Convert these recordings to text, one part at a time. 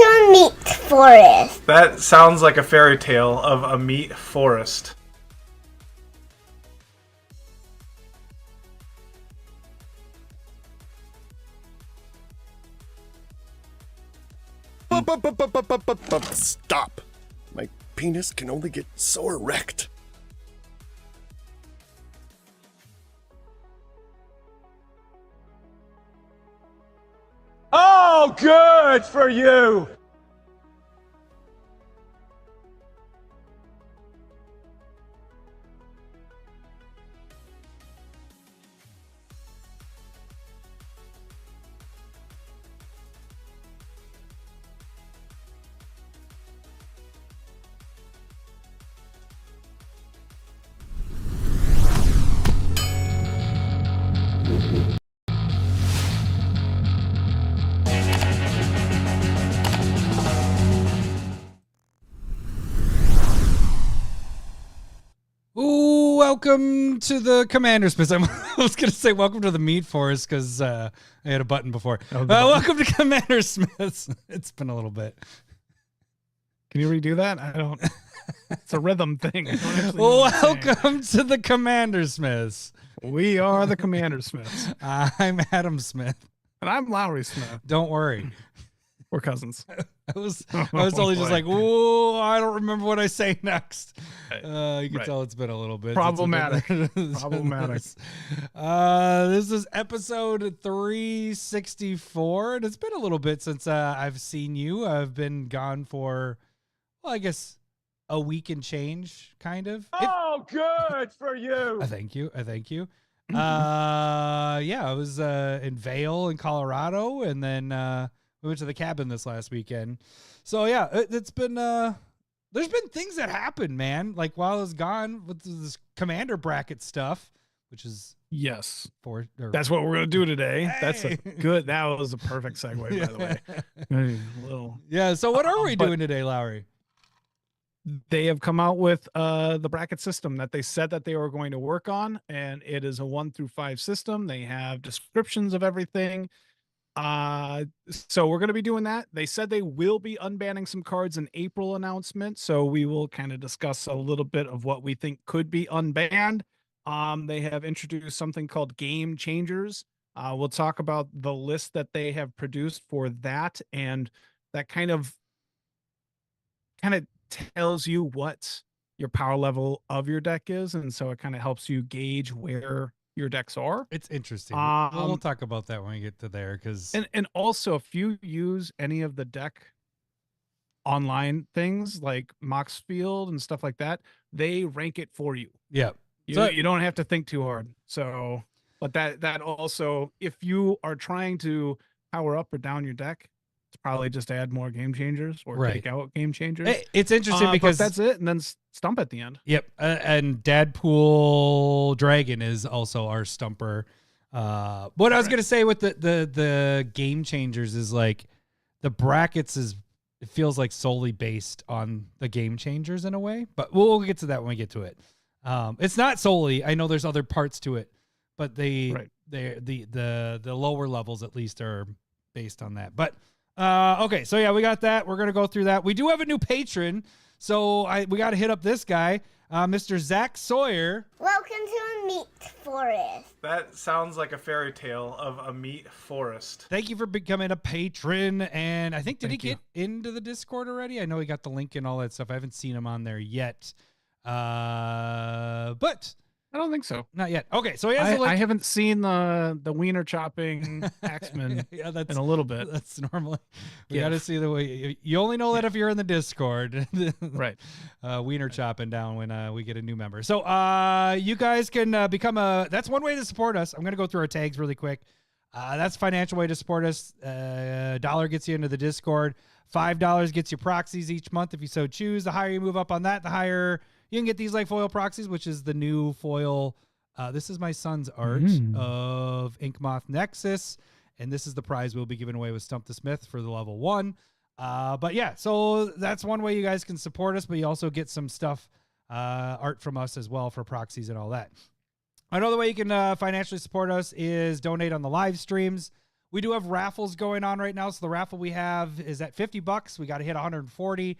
to a meat forest. That sounds like a fairy tale of a meat forest. Stop. My penis can only get so erect. Oh, good for you! Ooh, welcome to the CommanderSmiths. I was going to say welcome to the meat forest because I had a button before. Welcome to CommanderSmiths. It's been a little bit. Can you redo that? I don't. It's a rhythm thing. I don't actually know what I'm saying. Welcome to the CommanderSmiths. We are the CommanderSmiths. I'm Adam Smith. And I'm Lowry Smith. Don't worry. We're cousins. I was totally just like, whoa, I don't remember what I say next. You can tell it's been a little bit. Problematic. Problematic. This is episode 364, and it's been a little bit since I've seen you. I've been gone for, well, I guess a week and change, kind of. Oh, good for you! I thank you. Yeah, I was in Vail in Colorado, and then we went to the cabin this last weekend. So yeah, it's been there's been things that happen, man. Like while I was gone with this commander bracket stuff, which is Yes. That's what we're gonna do today. Hey. That's a good. That was a perfect segue, by the way. Yeah. So what are we doing today, Lowry? They have come out with the bracket system that they said that they were going to work on, and it is a 1 through 5 system. They have descriptions of everything. So we're going to be doing that. They said they will be unbanning some cards in April announcement. So we will kind of discuss a little bit of what we think could be unbanned. They have introduced something called game changers. We'll talk about the list that they have produced for that. And that kind of tells you what your power level of your deck is. And so it kind of helps you gauge where your decks are. It's interesting. We'll talk about that when we get to there, because and also if you use any of the deck online things like Moxfield and stuff like that, they rank it for you. Yeah. You don't have to think too hard. So, but that also, if you are trying to power up or down your deck, it's probably just add more game changers or take out game changers. It's interesting because that's it, and then Stump at the end. Yep, and Dadpool Dragon is also our stumper. What I was gonna say with the game changers is like the brackets it feels like solely based on the game changers in a way, but we'll get to that when we get to it. It's not solely. I know there's other parts to it, but the lower levels at least are based on that. But okay, so yeah, we got that. We're gonna go through that. We do have a new patron, so we got to hit up this guy, Mr. Zach Sawyer. Welcome to a meat forest. That sounds like a fairy tale of a meat forest. Thank you for becoming a patron. And I think did he get into the Discord already? I know he got the link and all that stuff. I haven't seen him on there yet, but. I don't think so. Not yet. Okay, so he has a link. I haven't seen the wiener chopping Axeman in a little bit. That's normally we got to see the way you only know that if you're in the Discord, right? Wiener chopping down when we get a new member. So you guys can become that's one way to support us. I'm gonna go through our tags really quick. That's a financial way to support us. $1 gets you into the Discord. $5 gets you proxies each month if you so choose. The higher you move up on that, the higher you can get these like foil proxies, which is the new foil. This is my son's art of Inkmoth Nexus, and this is the prize we'll be giving away with Stump the Smith for the level 1. But yeah, so that's one way you guys can support us, but you also get some stuff, art from us as well for proxies and all that. Another way you can financially support us is donate on the live streams. We do have raffles going on right now. So the raffle we have is at $50. We got to hit 140.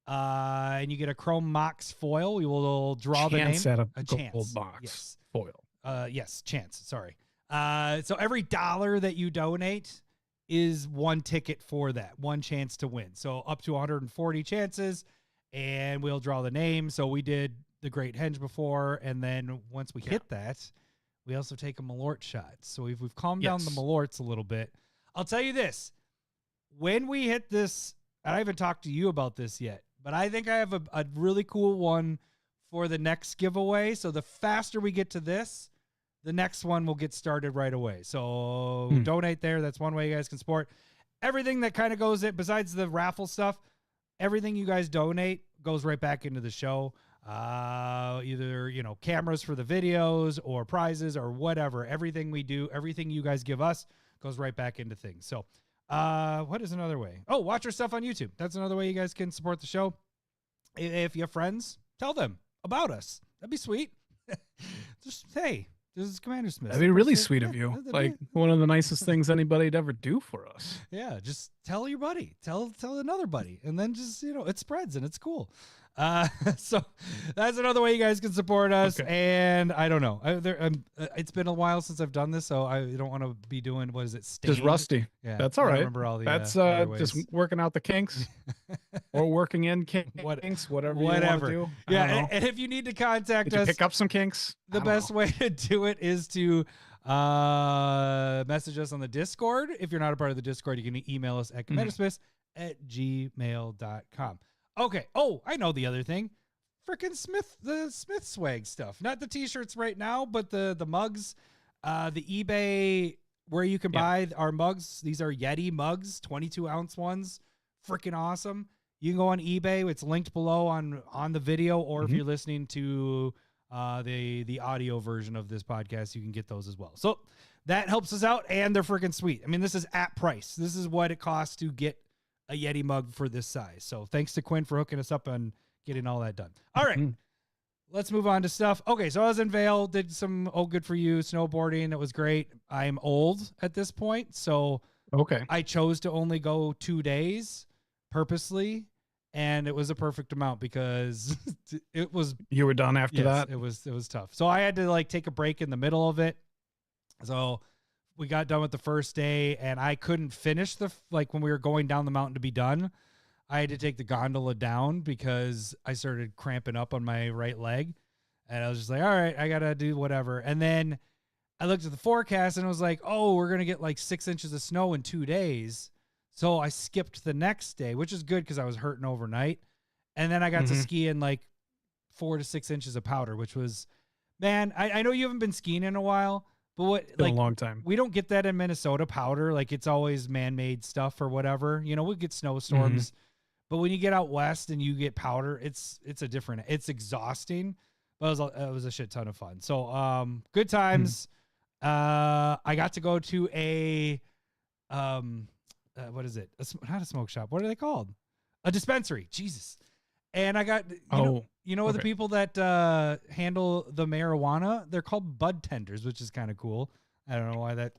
And you get a Chrome Mox foil. We will draw the name. Chance at a chance. gold box Yes. foil. Yes, chance. Sorry. So every $1 that you donate is one ticket for that, one chance to win. So up to 140 chances, and we'll draw the name. So we did the Great Henge before, and then once we hit that, we also take a Malort shot. So we've calmed down the Malorts a little bit. I'll tell you this. When we hit this, I haven't talked to you about this yet, but I think I have a really cool one for the next giveaway. So the faster we get to this, the next one will get started right away. So donate there. That's one way you guys can support. Everything that kind of goes in, besides the raffle stuff, everything you guys donate goes right back into the show. Either, you know, cameras for the videos or prizes or whatever. Everything we do, everything you guys give us goes right back into things. So what is another way? Oh, watch our stuff on YouTube. That's another way you guys can support the show. If you have friends, tell them about us. That'd be sweet. Just, hey, this is CommanderSmiths. That'd be really sweet of you. Like one of the nicest things anybody'd ever do for us. Yeah, just tell your buddy, tell another buddy, and then just, you know, it spreads and it's cool. So that's another way you guys can support us. Okay. And I don't know, it's been a while since I've done this, so I don't want to be doing, what is it? Stained? Just rusty. Yeah, That's all I don't right. remember all the, That's other just ways. working out the kinks or working in kinks, whatever you want to do. I Yeah, don't know. and if you need to contact Did you us, pick up some kinks? the best way to do it is to message us on the Discord. If you're not a part of the Discord, you can email us at CommanderSmiths@gmail.com. Okay. Oh, I know the other thing. Freaking the Smith swag stuff. Not the t-shirts right now, but the mugs, the eBay where you can buy our mugs. These are Yeti mugs, 22-ounce ones. Freaking awesome. You can go on eBay. It's linked below on the video, or if you're listening to the audio version of this podcast, you can get those as well. So that helps us out, and they're freaking sweet. I mean, this is at price. This is what it costs to get a Yeti mug for this size. So thanks to Quinn for hooking us up on getting all that done. All right, let's move on to stuff. Okay, so I was in Vail, did some good for you snowboarding. It was great. I'm old at this point, so I chose to only go 2 days purposely, and it was a perfect amount because it was. You were done after that? It was tough. So I had to like take a break in the middle of it. So we got done with the first day, and I couldn't finish when we were going down the mountain to be done. I had to take the gondola down because I started cramping up on my right leg, and I was just like, all right, I got to do whatever. And then I looked at the forecast and it was like, oh, we're going to get like 6 inches of snow in 2 days. So I skipped the next day, which is good because I was hurting overnight. And then I got to ski in like 4 to 6 inches of powder, which was, man, I know you haven't been skiing in a while, but what, been like a long time. We don't get that in Minnesota powder. Like it's always man-made stuff or whatever, you know, we get snowstorms. But when you get out west and you get powder, it's exhausting, but it was a shit ton of fun. So good times. I got to go to a what is it? Not a smoke shop. What are they called? A dispensary. Jesus. And I got you know the people that handle the marijuana, they're called bud tenders, which is kind of cool. I don't know why I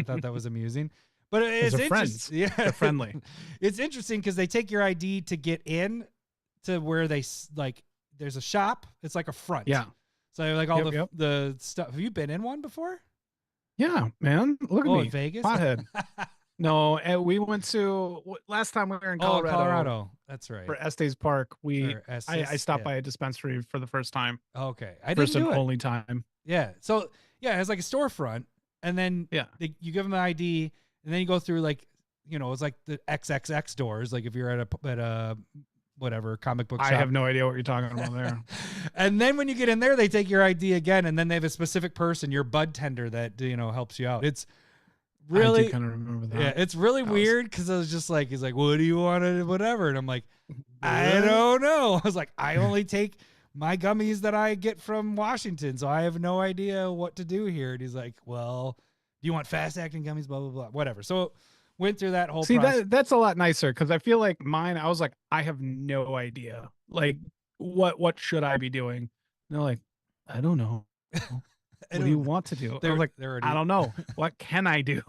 thought that was amusing. But it's interesting. Yeah, they're friendly. It's interesting because they take your ID to get in to where they like. There's a shop. It's like a front. Yeah. So like all the stuff. Have you been in one before? Yeah, man. Look at me, in Vegas. Pothead. No, we went to last time we were in Colorado. Colorado. That's right. For Estes Park, I stopped by a dispensary for the first time. Okay, I first didn't do and it. only time. Yeah. So yeah, it's like a storefront, and then you give them an ID. And then you go through like, you know, it's like the XXX doors. Like if you're at a whatever comic book shop. I have no idea what you're talking about there. And then when you get in there, they take your ID again, and then they have a specific person, your bud tender, that helps you out. It's really, I kind of remember that. Yeah, it's really weird because I was just like, he's like, what do you want to whatever, and I'm like, I don't know. I was like, I only take my gummies that I get from Washington, so I have no idea what to do here. And he's like, well, do you want fast acting gummies? Blah, blah, blah, whatever. So went through that whole process. That's a lot nicer because I feel like mine, I was like, I have no idea. Like, what should I be doing? And they're like, I don't know. What do you want to do? I was like, I don't know. What can I do?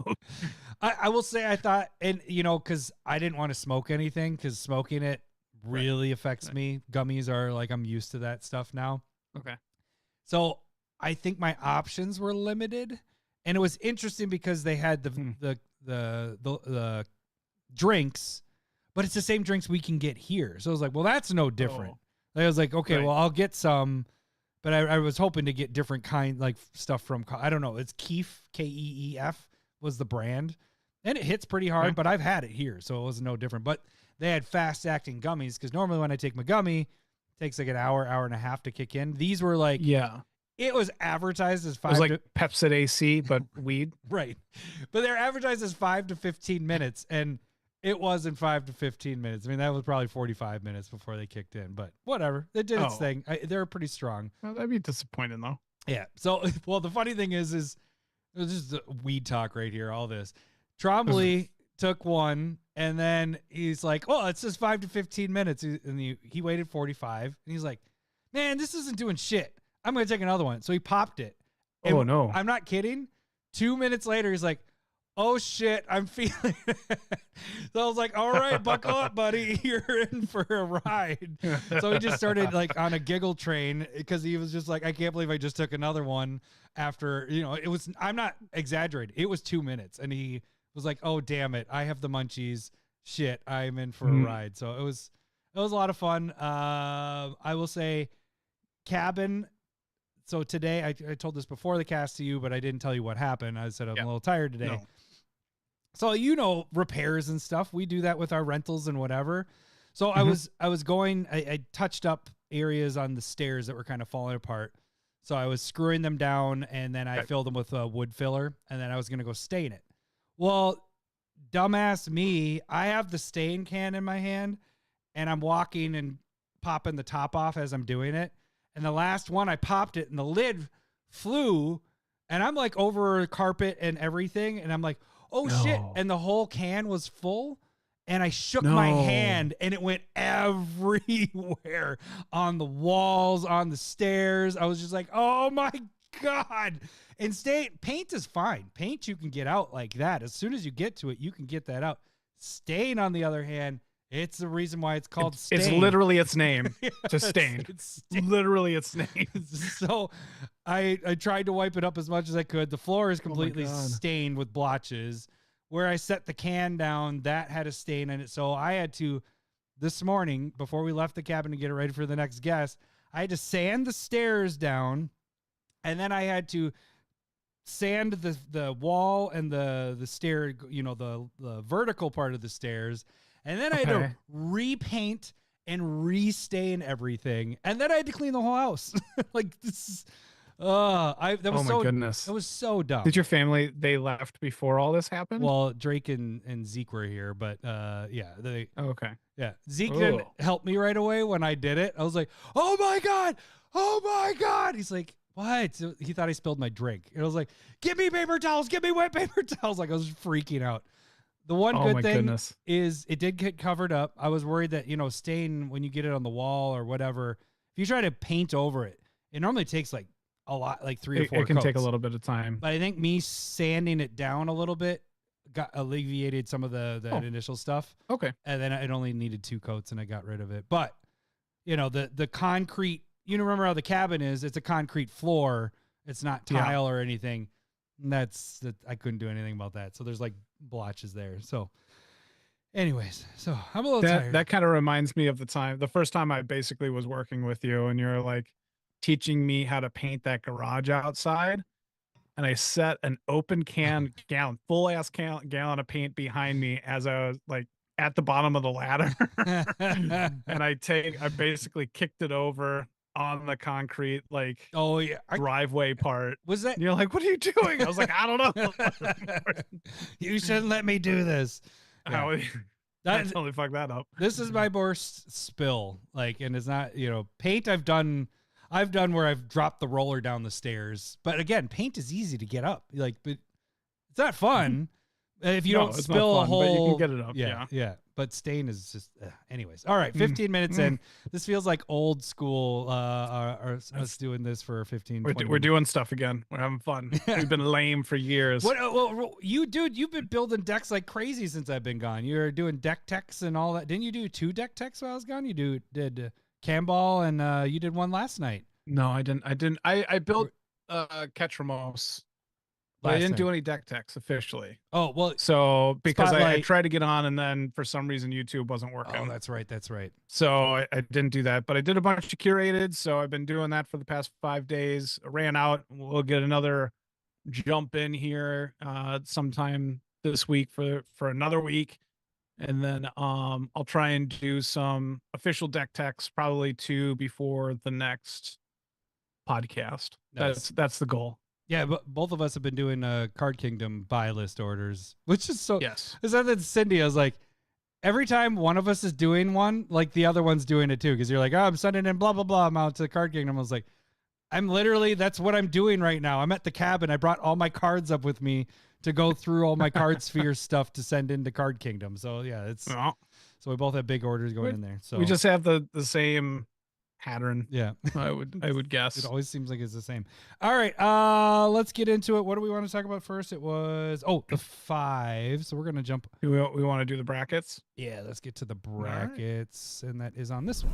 I will say I thought, and because I didn't want to smoke anything, because smoking it really affects me. Gummies are like, I'm used to that stuff now. Okay. So I think my options were limited, and it was interesting because they had the drinks, but it's the same drinks we can get here. So I was like, well, that's no different. I was like, okay, Right. well, I'll get some, but I was hoping to get different kind, like stuff from, I don't know. It's Keef, Keef was the brand, and it hits pretty hard, Okay. but I've had it here, so it was no different. But they had fast acting gummies, because normally when I take my gummy, it takes like an hour and a half to kick in. These were like, Yeah. it was advertised as It was 5 like Pepsid AC, but weed. right. But they're advertised as 5 to 15 minutes, and it wasn't 5 to 15 minutes. I mean, that was probably 45 minutes before they kicked in, but whatever. It did its Oh. thing. They're pretty strong. Well, that'd be disappointing though. Yeah. So, well, the funny thing is this is weed talk right here, all this. Trombley took one, and then he's like, oh, it says 5 to 15 minutes. And he waited 45, and he's like, man, this isn't doing shit. I'm going to take another one. So he popped it. And Oh, no. I'm not kidding. 2 minutes later, he's like, oh shit, I'm feeling it. So I was like, all right, buckle up, buddy. You're in for a ride. So he just started like on a giggle train, because he was just like, I can't believe I just took another one after, it was, I'm not exaggerating. It was 2 minutes, and he was like, oh, damn it. I have the munchies. Shit, I'm in for a ride. So it was a lot of fun. I will say cabin. So today, I told this before the cast to you, but I didn't tell you what happened. I said I'm a little tired today. No. So, repairs and stuff, we do that with our rentals and whatever. So I was going, I touched up areas on the stairs that were kind of falling apart. So I was screwing them down, and then I filled them with a wood filler, and then I was going to go stain it. Well, dumbass me, I have the stain can in my hand, and I'm walking and popping the top off as I'm doing it. And the last one, I popped it, and the lid flew, and I'm like over carpet and everything, and I'm like, oh shit. And the whole can was full, and I shook my hand, and it went everywhere, on the walls, on the stairs. I was just like, oh my God. And paint is fine. Paint you can get out like that. As soon as you get to it, you can get that out. Stain, on the other hand, it's the reason why it's called stain. It's literally its name. To stain. It's stain. Literally its name. So I tried to wipe it up as much as I could. The floor is completely stained with blotches. Where I set the can down, that had a stain in it. So I had to, this morning, before we left the cabin to get it ready for the next guest, I had to sand the stairs down, and then I had to sand the wall and the stair, the vertical part of the stairs. And then I had to repaint and restain everything. And then I had to clean the whole house. Like, this is, that was goodness. It was so dumb. Did your family, they left before all this happened? Well, Drake and Zeke were here, but yeah. Okay. Yeah. Zeke didn't help me right away when I did it. I was like, oh my God. Oh my God. He's like, what? So he thought I spilled my drink. And I was like, give me paper towels. Give me wet paper towels. Like, I was freaking out. The one good thing is it did get covered up. I was worried that, stain, when you get it on the wall or whatever, if you try to paint over it, it normally takes like a lot, like 3 or 4 It can take a coats. little bit of time. But I think me sanding it down a little bit got alleviated some of that initial stuff. Okay. And then it only needed 2 coats, and I got rid of it. But, the concrete, remember how the cabin is, it's a concrete floor. It's not tile or anything. And I couldn't do anything about that. So there's like blotches there. So anyways, so I'm a little tired. That kind of reminds me of the first time I basically was working with you, and you're like teaching me how to paint that garage outside. And I set an open full ass gallon of paint behind me as I was like at the bottom of the ladder. And I basically kicked it over on the concrete, like, driveway part. Was that? And you're like, what are you doing? I was like, I don't know. You shouldn't let me do this. Yeah. I totally fucked that up. This is my worst spill. Like, and it's not, paint I've done where I've dropped the roller down the stairs. But again, paint is easy to get up. Like, but it's not fun. If you No, don't it's not spill a fun, but you can whole, get it up, yeah. yeah. But stain is just, anyways. All right, 15 minutes in. This feels like old school. Us doing this for 15. We're 20 we're minutes. doing stuff again. We're having fun. We've been lame for years. What? Well, you dude, you've been building decks like crazy since I've been gone. You're doing deck techs and all that. Didn't you do 2 deck techs while I was gone? You did Camball and you did one last night. No, I didn't. I built Ketramos, but I Last didn't do night. any deck techs officially. Oh well. So because I Spotlight. tried to get on and then for some reason YouTube wasn't working. Oh, that's right. That's right. So I didn't do that, but I did a bunch of curated. So I've been doing that for the past 5 days. I ran out. We'll get another jump in here sometime this week for another week. And then I'll try and do some official deck techs, probably 2 before the next podcast. Nice. That's the goal. Yeah, but both of us have been doing Card Kingdom buy list orders, which is so. Yes. Is that Cindy? I was like, every time one of us is doing one, like the other one's doing it too, because you're like, oh, I'm sending in blah blah blah amount to Card Kingdom. I was like, I'm literally, that's what I'm doing right now. I'm at the cabin. I brought all my cards up with me to go through all my Card Sphere stuff to send into Card Kingdom. So yeah, it's Well, so we both have big orders going in there. So we just have the same pattern. yeah. I would guess. It always seems like it's the same. All right, let's get into it. What do we want to talk about first? It was the 5. So we're gonna jump. Do we want to do the brackets? Yeah, let's get to the right. brackets, and that is on this one.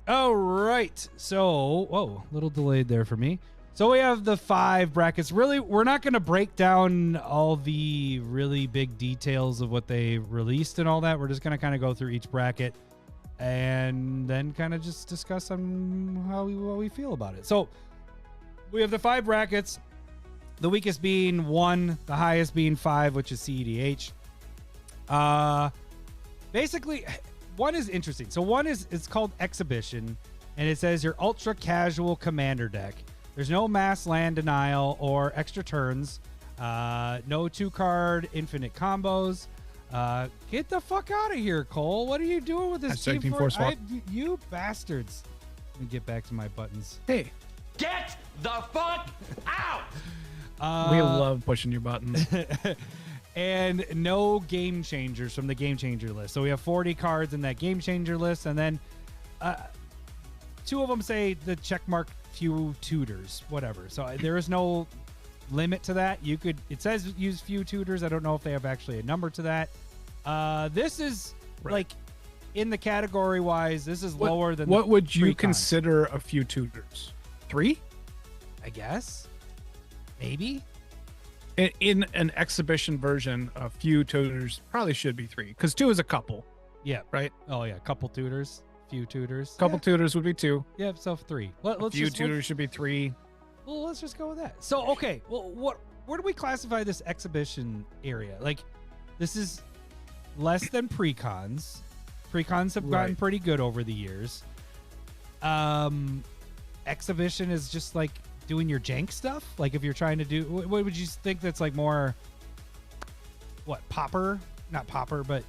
All right. So, whoa, a little delayed there for me. So we have the 5 brackets. Really, we're not going to break down all the really big details of what they released and all that. We're just going to kind of go through each bracket and then kind of just discuss on what we feel about it. So we have the 5 brackets. The weakest being 1, the highest being 5, which is CEDH. Basically, 1 is interesting. So 1 is, it's called Exhibition, and it says your ultra casual commander deck. There's no mass land denial or extra turns. No 2-card infinite combos. Get the fuck out of here, Cole. What are you doing with this Hashtag Team Team Force Swap. You bastards. Let me get back to my buttons. Hey, Get the fuck out! we love pushing your buttons. And no game changers from the game changer list. So we have 40 cards in that game changer list, and then 2 of them say the checkmark few tutors, whatever. So there is no limit to that. You could, it says use few tutors. I don't know if they have actually a number to that. This is like in the category wise, this is lower than what the would you pre-cons, consider a few tutors? 3? I guess. Maybe. In an exhibition version, a few tutors probably should be 3 because 2 is a couple. Yeah. Right. Oh yeah. Couple tutors. Few tutors. Couple tutors would be 2. Yeah. So 3. Let's Few just tutors should be 3. Well, let's just go with that. So, okay. Well, where do we classify this exhibition area? Like, this is less than precons. Precons have gotten Right. pretty good over the years. Exhibition is just like doing your jank stuff. Like, if you're trying to do, what would you think that's like more, what, popper? Not popper, but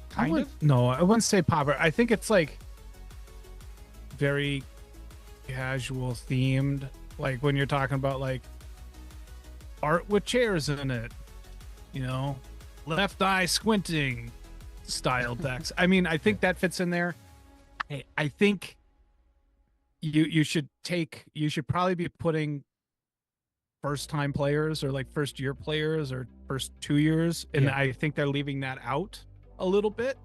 kind of? No, I wouldn't say popper. I think it's like very casual themed. Like when you're talking about like art with chairs in it, you know, left eye squinting style decks. I mean, I think that fits in there. Hey, I think you should probably be putting first time players or like first year players or first 2 years, and Yeah. I think they're leaving that out a little bit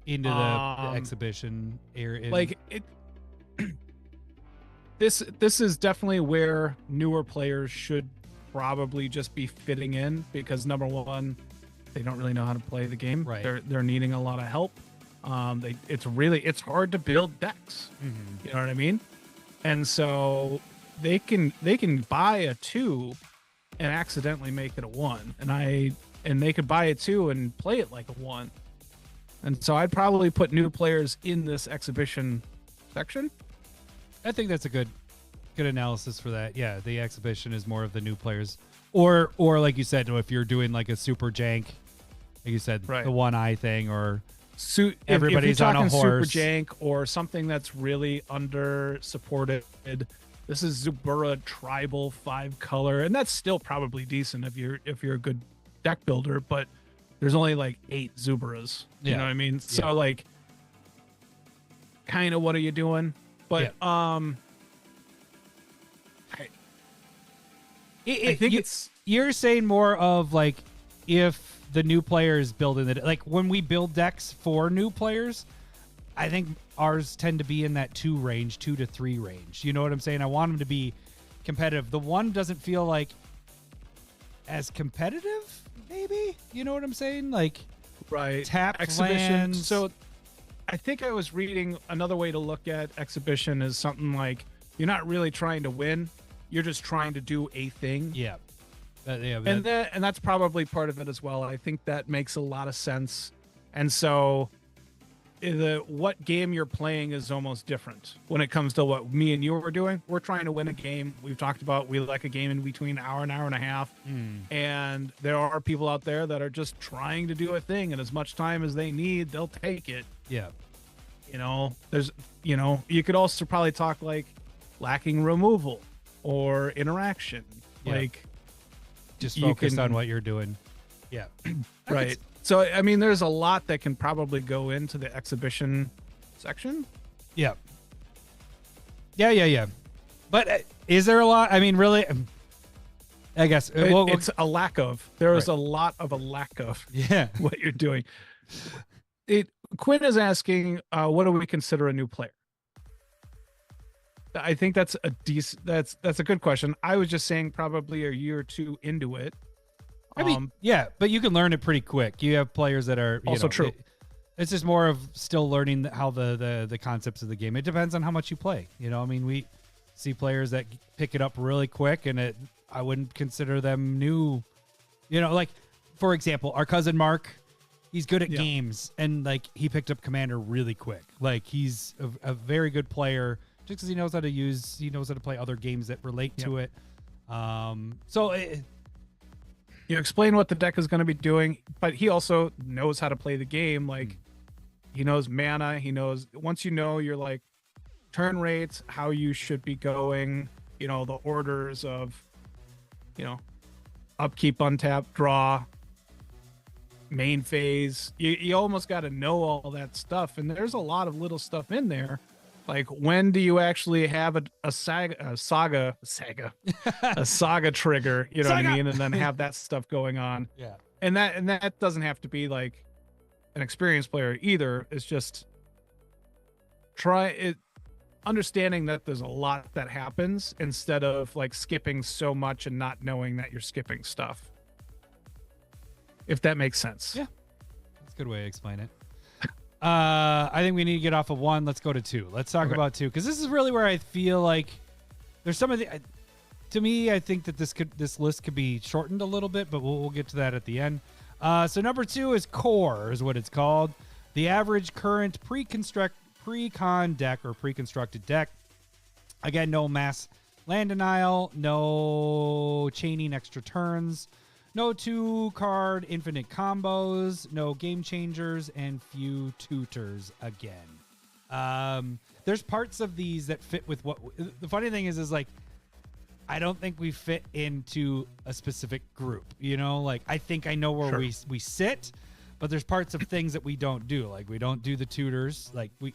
Into the exhibition area. like it. This is definitely where newer players should probably just be fitting in because number one, they don't really know how to play the game. Right. They're needing a lot of help. It's hard to build decks. Mhm. You know what I mean? And so they can buy a 2 and accidentally make it a 1. And they could buy a 2 and play it like a 1. And so I'd probably put new players in this exhibition section. I think that's a good analysis for that. Yeah, the exhibition is more of the new players, or like you said, if you're doing like a super jank, like you said, Right. the 1 eye thing, or if everybody's you're on a talking horse. super jank or something that's really under supported, This is Zubura Tribal 5-color, and that's still probably decent if you're a good deck builder, but there's only like 8 Zuburas. You Yeah. know what I mean? Yeah. So like kind of what are you doing? But I think you're saying more of like if the new player is building it, like when we build decks for new players, I think ours tend to be in that 2 to 3 range. You know what I'm saying? I want them to be competitive. The 1 doesn't feel like as competitive, maybe. You know what I'm saying? Like right tap exhibition. lands. So I think I was reading another way to look at exhibition is something like you're not really trying to win, you're just trying to do a thing. Yeah. And that's probably part of it as well. I think that makes a lot of sense. And so what game you're playing is almost different when it comes to what me and you are doing. We're trying to win a game. We've talked about we like a game in between an hour and a half. And there are people out there that are just trying to do a thing, and as much time as they need, they'll take it. Yeah. You know, you could also probably talk like lacking removal or interaction. Yeah. Like Just you focused can- on what you're doing. Yeah. right. So I mean, there's a lot that can probably go into the exhibition section. Yeah. Yeah. But is there a lot? I mean, really, I guess It's a lack of. There is Right. a lot of a lack of yeah. what you're doing. Quinn is asking, what do we consider a new player? I think that's that's a good question. I was just saying probably a year or 2 into it. I mean, yeah, but you can learn it pretty quick. You have players that are Also true. It's just more of still learning how the concepts of the game. It depends on how much you play. You know, I mean, we see players that pick it up really quick, and I wouldn't consider them new. You know, like for example, our cousin Mark, he's good at games, and like he picked up Commander really quick. Like he's a very good player just because he knows how to play other games that relate to it. You explain what the deck is going to be doing, but he also knows how to play the game. Like he knows mana. He knows once you know your like turn rates, how you should be going, you know, the orders of, you know, upkeep, untap, draw, main phase. You almost got to know all that stuff. And there's a lot of little stuff in there. Like when do you actually have a saga trigger, you know what I mean? And then have that stuff going on. Yeah. And that doesn't have to be like an experienced player either. It's just understanding that there's a lot that happens instead of like skipping so much and not knowing that you're skipping stuff. If that makes sense. Yeah. That's a good way to explain it. I think we need to get off of 1. Let's go to 2. Let's talk about 2 because this is really where I feel like there's some of the. To me, I think that this list could be shortened a little bit, but we'll get to that at the end. So number 2 is Core, is what it's called. The average current pre-con deck or pre-constructed deck. Again, no mass land denial, no chaining extra turns. No 2-card infinite combos, no game changers, and few tutors again. There's parts of these that fit with what... The funny thing is like, I don't think we fit into a specific group. You know, like, I think I know where we sit, but there's parts of things that we don't do. Like, we don't do the tutors, like, we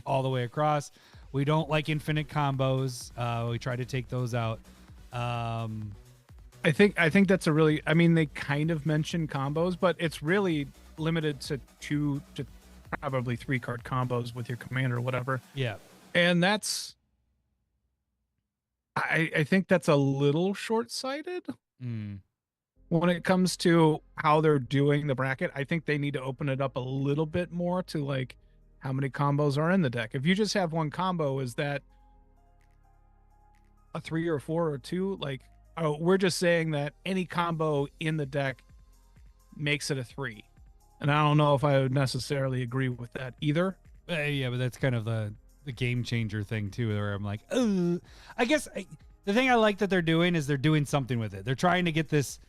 all the way across. We don't like infinite combos. We try to take those out. I think that's a really, I mean, they kind of mention combos, but it's really limited to 2 to probably 3-card combos with your commander or whatever. Yeah. And that's, I think that's a little short-sighted when it comes to how they're doing the bracket. I think they need to open it up a little bit more to like how many combos are in the deck. If you just have 1 combo, is that a 3 or 4 or 2? Like, oh, we're just saying that any combo in the deck makes it a 3. And I don't know if I would necessarily agree with that either. Yeah, but that's kind of the game changer thing too, where I'm like, I guess the thing I like that they're doing is they're doing something with it. They're trying to get this,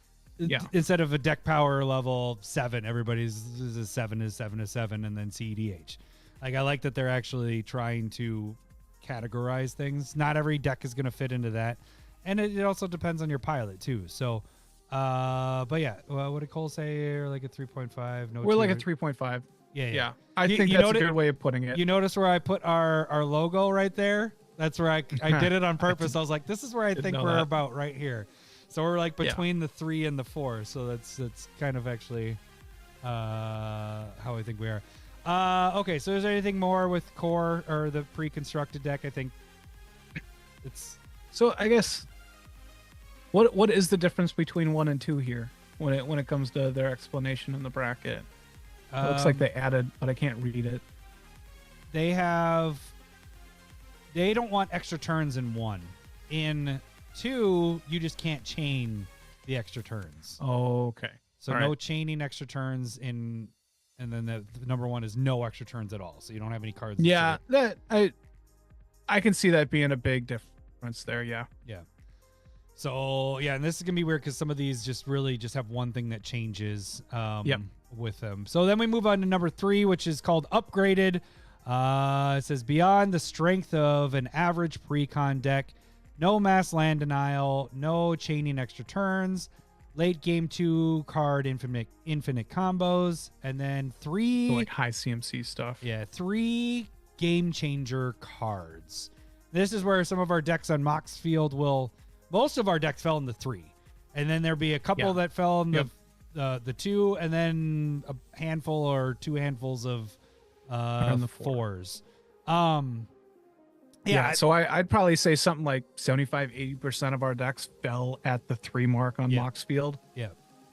instead of a deck power level 7, everybody's is a 7 is 7 is 7, and then CEDH. Like, I like that they're actually trying to categorize things. Not every deck is going to fit into that, and it also depends on your pilot too. So, but yeah, what did Cole say? Like a 3.5? No, We're like a 3.5. Yeah. Yeah, I think that's a good way of putting it. You notice where I put our logo right there? That's where I did it on purpose. I was like, this is where I think we're about right here. So we're like between the 3 and the 4. So that's kind of actually how I think we are. Okay, so is there anything more with core or the pre-constructed deck? I think it's so. I guess what is the difference between 1 and 2 here when it comes to their explanation in the bracket? It looks like they added, but I can't read it. They don't want extra turns in 1. In 2, you just can't chain the extra turns. Oh, okay. So no chaining extra turns in, and then the number 1 is no extra turns at all. So you don't have any cards. Yeah, that I can see that being a big difference there. Yeah. Yeah. So yeah, and this is gonna be weird because some of these just really just have one thing that changes with them. So then we move on to number 3, which is called upgraded. It says beyond the strength of an average pre-con deck, no mass land denial, no chaining extra turns, late game 2 card infinite combos, and then 3 So like high CMC stuff. Yeah, 3 game changer cards. This is where some of our decks on Mox Field most of our decks fell in the 3, and then there'll be a couple that fell in the 2, and then a handful or 2 handfuls of the 4s. So I'd probably say something like 75-80% of our decks fell at the 3 mark on Mox Field. Yeah.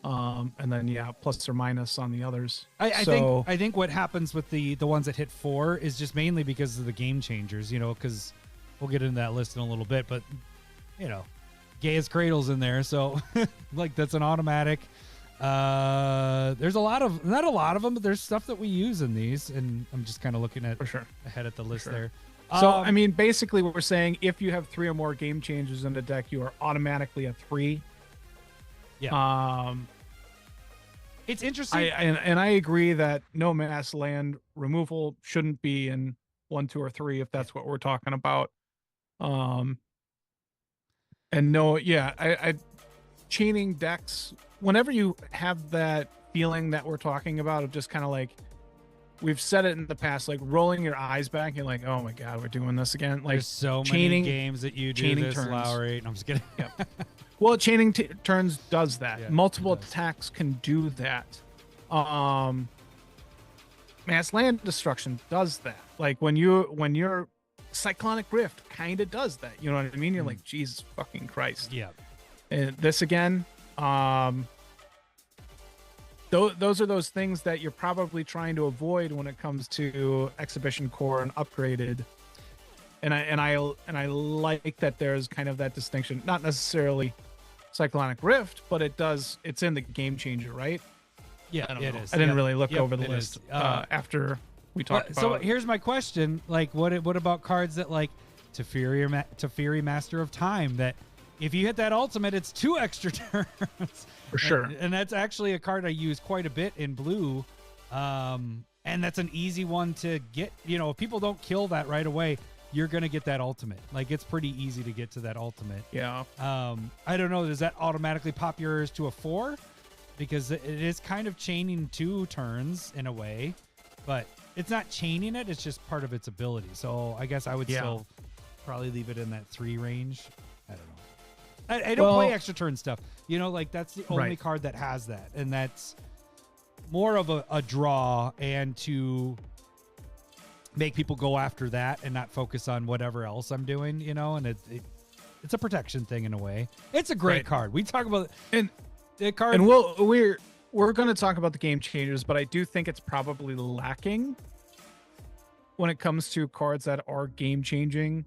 And then plus or minus on the others. I think what happens with the ones that hit 4 is just mainly because of the game changers, because we'll get into that list in a little bit, but Gaia's Cradle's in there, so like that's an automatic. There's not a lot of them, but there's stuff that we use in these, and I'm just kind of looking at ahead at the list there. So I mean, basically, what we're saying, if you have 3 or more game changers in the deck, you are automatically a 3. Yeah. It's interesting. I agree that no mass land removal shouldn't be in 1, 2, or 3 if that's what we're talking about. And no, I chaining decks, whenever you have that feeling that we're talking about of just kind of like, we've said it in the past, like rolling your eyes back, you're like, oh my God, we're doing this again. Like, there's so many games that you do this, turns. Lowry. I'm just kidding. Well, chaining turns does that. Yeah, multiple attacks can do that. Mass land destruction does that. Like when you're Cyclonic Rift kind of does that. You know what I mean? You're like, Jesus fucking Christ. Yeah. And this again, those are those things that you're probably trying to avoid when it comes to Exhibition Core and Upgraded. And I like that there's kind of that distinction. Not necessarily Cyclonic Rift, but it's in the game changer, right? Yeah, it is. I didn't really look over the list after we talked about So it. here's my question: like, what about cards that like Teferi Master of Time? That if you hit that ultimate, it's 2 extra turns. For sure. And that's actually a card I use quite a bit in blue. And that's an easy one to get. If people don't kill that right away, you're gonna get that ultimate. Like, it's pretty easy to get to that ultimate. Yeah. I don't know. Does that automatically pop yours to a 4? Because it is kind of chaining 2 turns in a way, but it's not chaining it. It's just part of its ability. So I guess I would still probably leave it in that 3 range. I don't know. I don't play extra turn stuff. Like that's the only card that has that, and that's more of a draw and to make people go after that and not focus on whatever else I'm doing. And it's a protection thing in a way. It's a great card. We talk about the card, and we're going to talk about the game changers, but I do think it's probably lacking when it comes to cards that are game changing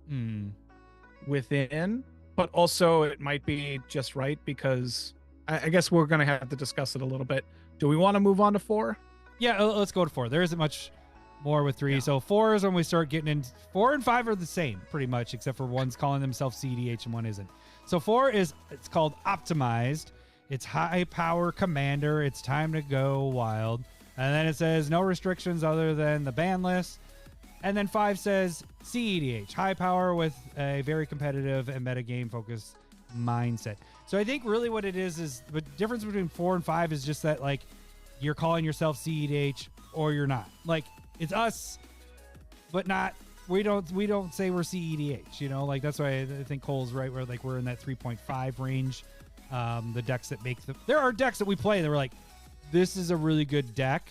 within. But also, it might be just right because I guess we're going to have to discuss it a little bit. Do we want to move on to 4? Yeah, let's go to 4. There isn't much more with 3. Yeah. So 4 is when we start getting in. 4 and 5 are the same, pretty much, except for one's calling themselves CDH and one isn't. So 4 it's called Optimized. It's high power commander. It's time to go wild. And then it says no restrictions other than the ban list. And then 5 says CEDH, high power with a very competitive and metagame focused mindset. So I think really what it is the difference between 4 and 5 is just that like you're calling yourself CEDH or you're not. Like it's us, but not. We don't say we're CEDH. You know, like that's why I think Cole's right. Where like we're in that 3.5 range. The decks that make there are decks that we play that we're like, this is a really good deck.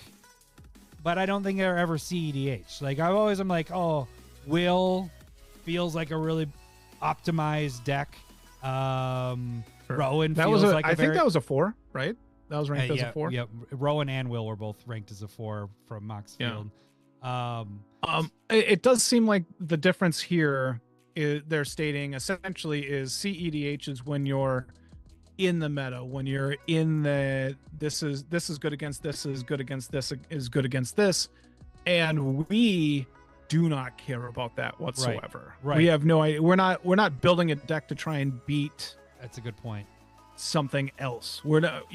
But I don't think they're ever CEDH. Like I'm like, oh, Will feels like a really optimized deck. Rowan That feels was like I think that was a 4, right? That was ranked as a 4. Yeah, Rowan and Will were both ranked as a 4 from Moxfield. It does seem like the difference here is they're stating essentially is CEDH is when you're in the meta, when you're in the this is good against this, is good against this, is good against this, and we do not care about that whatsoever. Right. We have no idea. We're not building a deck to try and beat. That's a good point. Something else. We're not,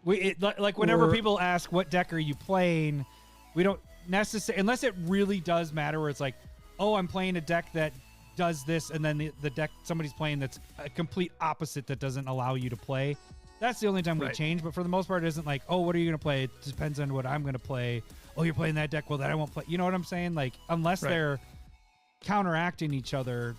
like whenever people ask what deck are you playing, we don't necessarily, unless it really does matter, where it's like, oh, I'm playing a deck that does this, and then the deck somebody's playing that's a complete opposite that doesn't allow you to play. That's the only time we change. But for the most part, it isn't like, oh, what are you going to play? It depends on what I'm going to play. Oh, you're playing that deck. Well, that I won't play. You know what I'm saying? Like, unless they're counteracting each other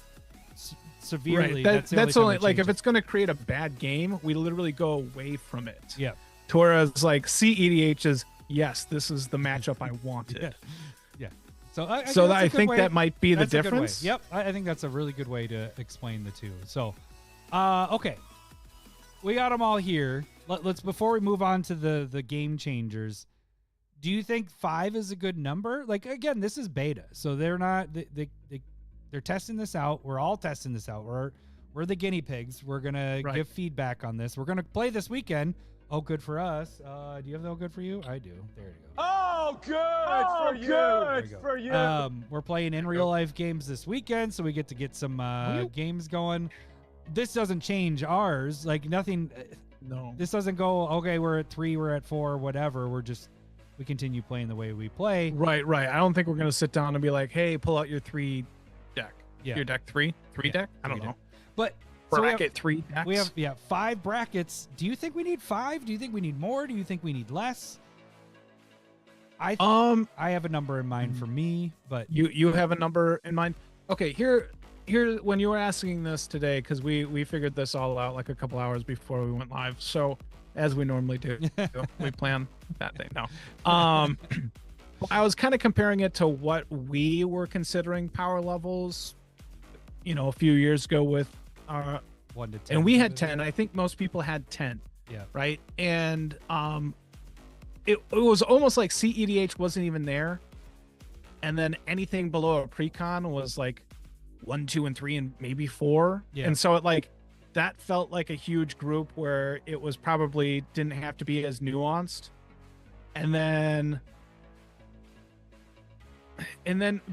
severely. That's the only like if it's going to create a bad game, we literally go away from it. Yeah. Whereas like CEDH is, yes, this is the matchup I wanted. Yeah. So I think that might be the difference. Yep. I think that's a really good way to explain the two. So, okay. We got them all here. Let's before we move on to the game changers, do you think 5 is a good number? Like, again, this is beta, so they're not they're testing this out. We're all testing this out. We're the guinea pigs. We're gonna give feedback on this. We're gonna play this weekend. Oh, good for us. Do you have the good for you? I do. There you go. Oh, good for you. We're playing in real life games this weekend, so we get to get some games going. This doesn't change ours. Like nothing. No. This doesn't go. Okay, we're at 3. We're at 4. Whatever. We continue playing the way we play. Right. I don't think we're gonna sit down and be like, hey, pull out your 3 deck. Yeah. Your deck 3 deck. I don't know. But bracket 3 decks. We have 5 brackets. Do you think we need 5? Do you think we need more? Do you think we need less? I have a number in mind for me, but you have a number in mind. Okay, here when you were asking this today, because we figured this all out like a couple hours before we went live. So as we normally do, we plan that day. No, I was kind of comparing it to what we were considering power levels, a few years ago with 1 to 10, and we had 10. I think most people had 10. Yeah. Right. And it was almost like CEDH wasn't even there, and then anything below a precon was like 1, 2, and 3, and maybe 4. Yeah. And so that felt like a huge group where it was probably didn't have to be as nuanced. And then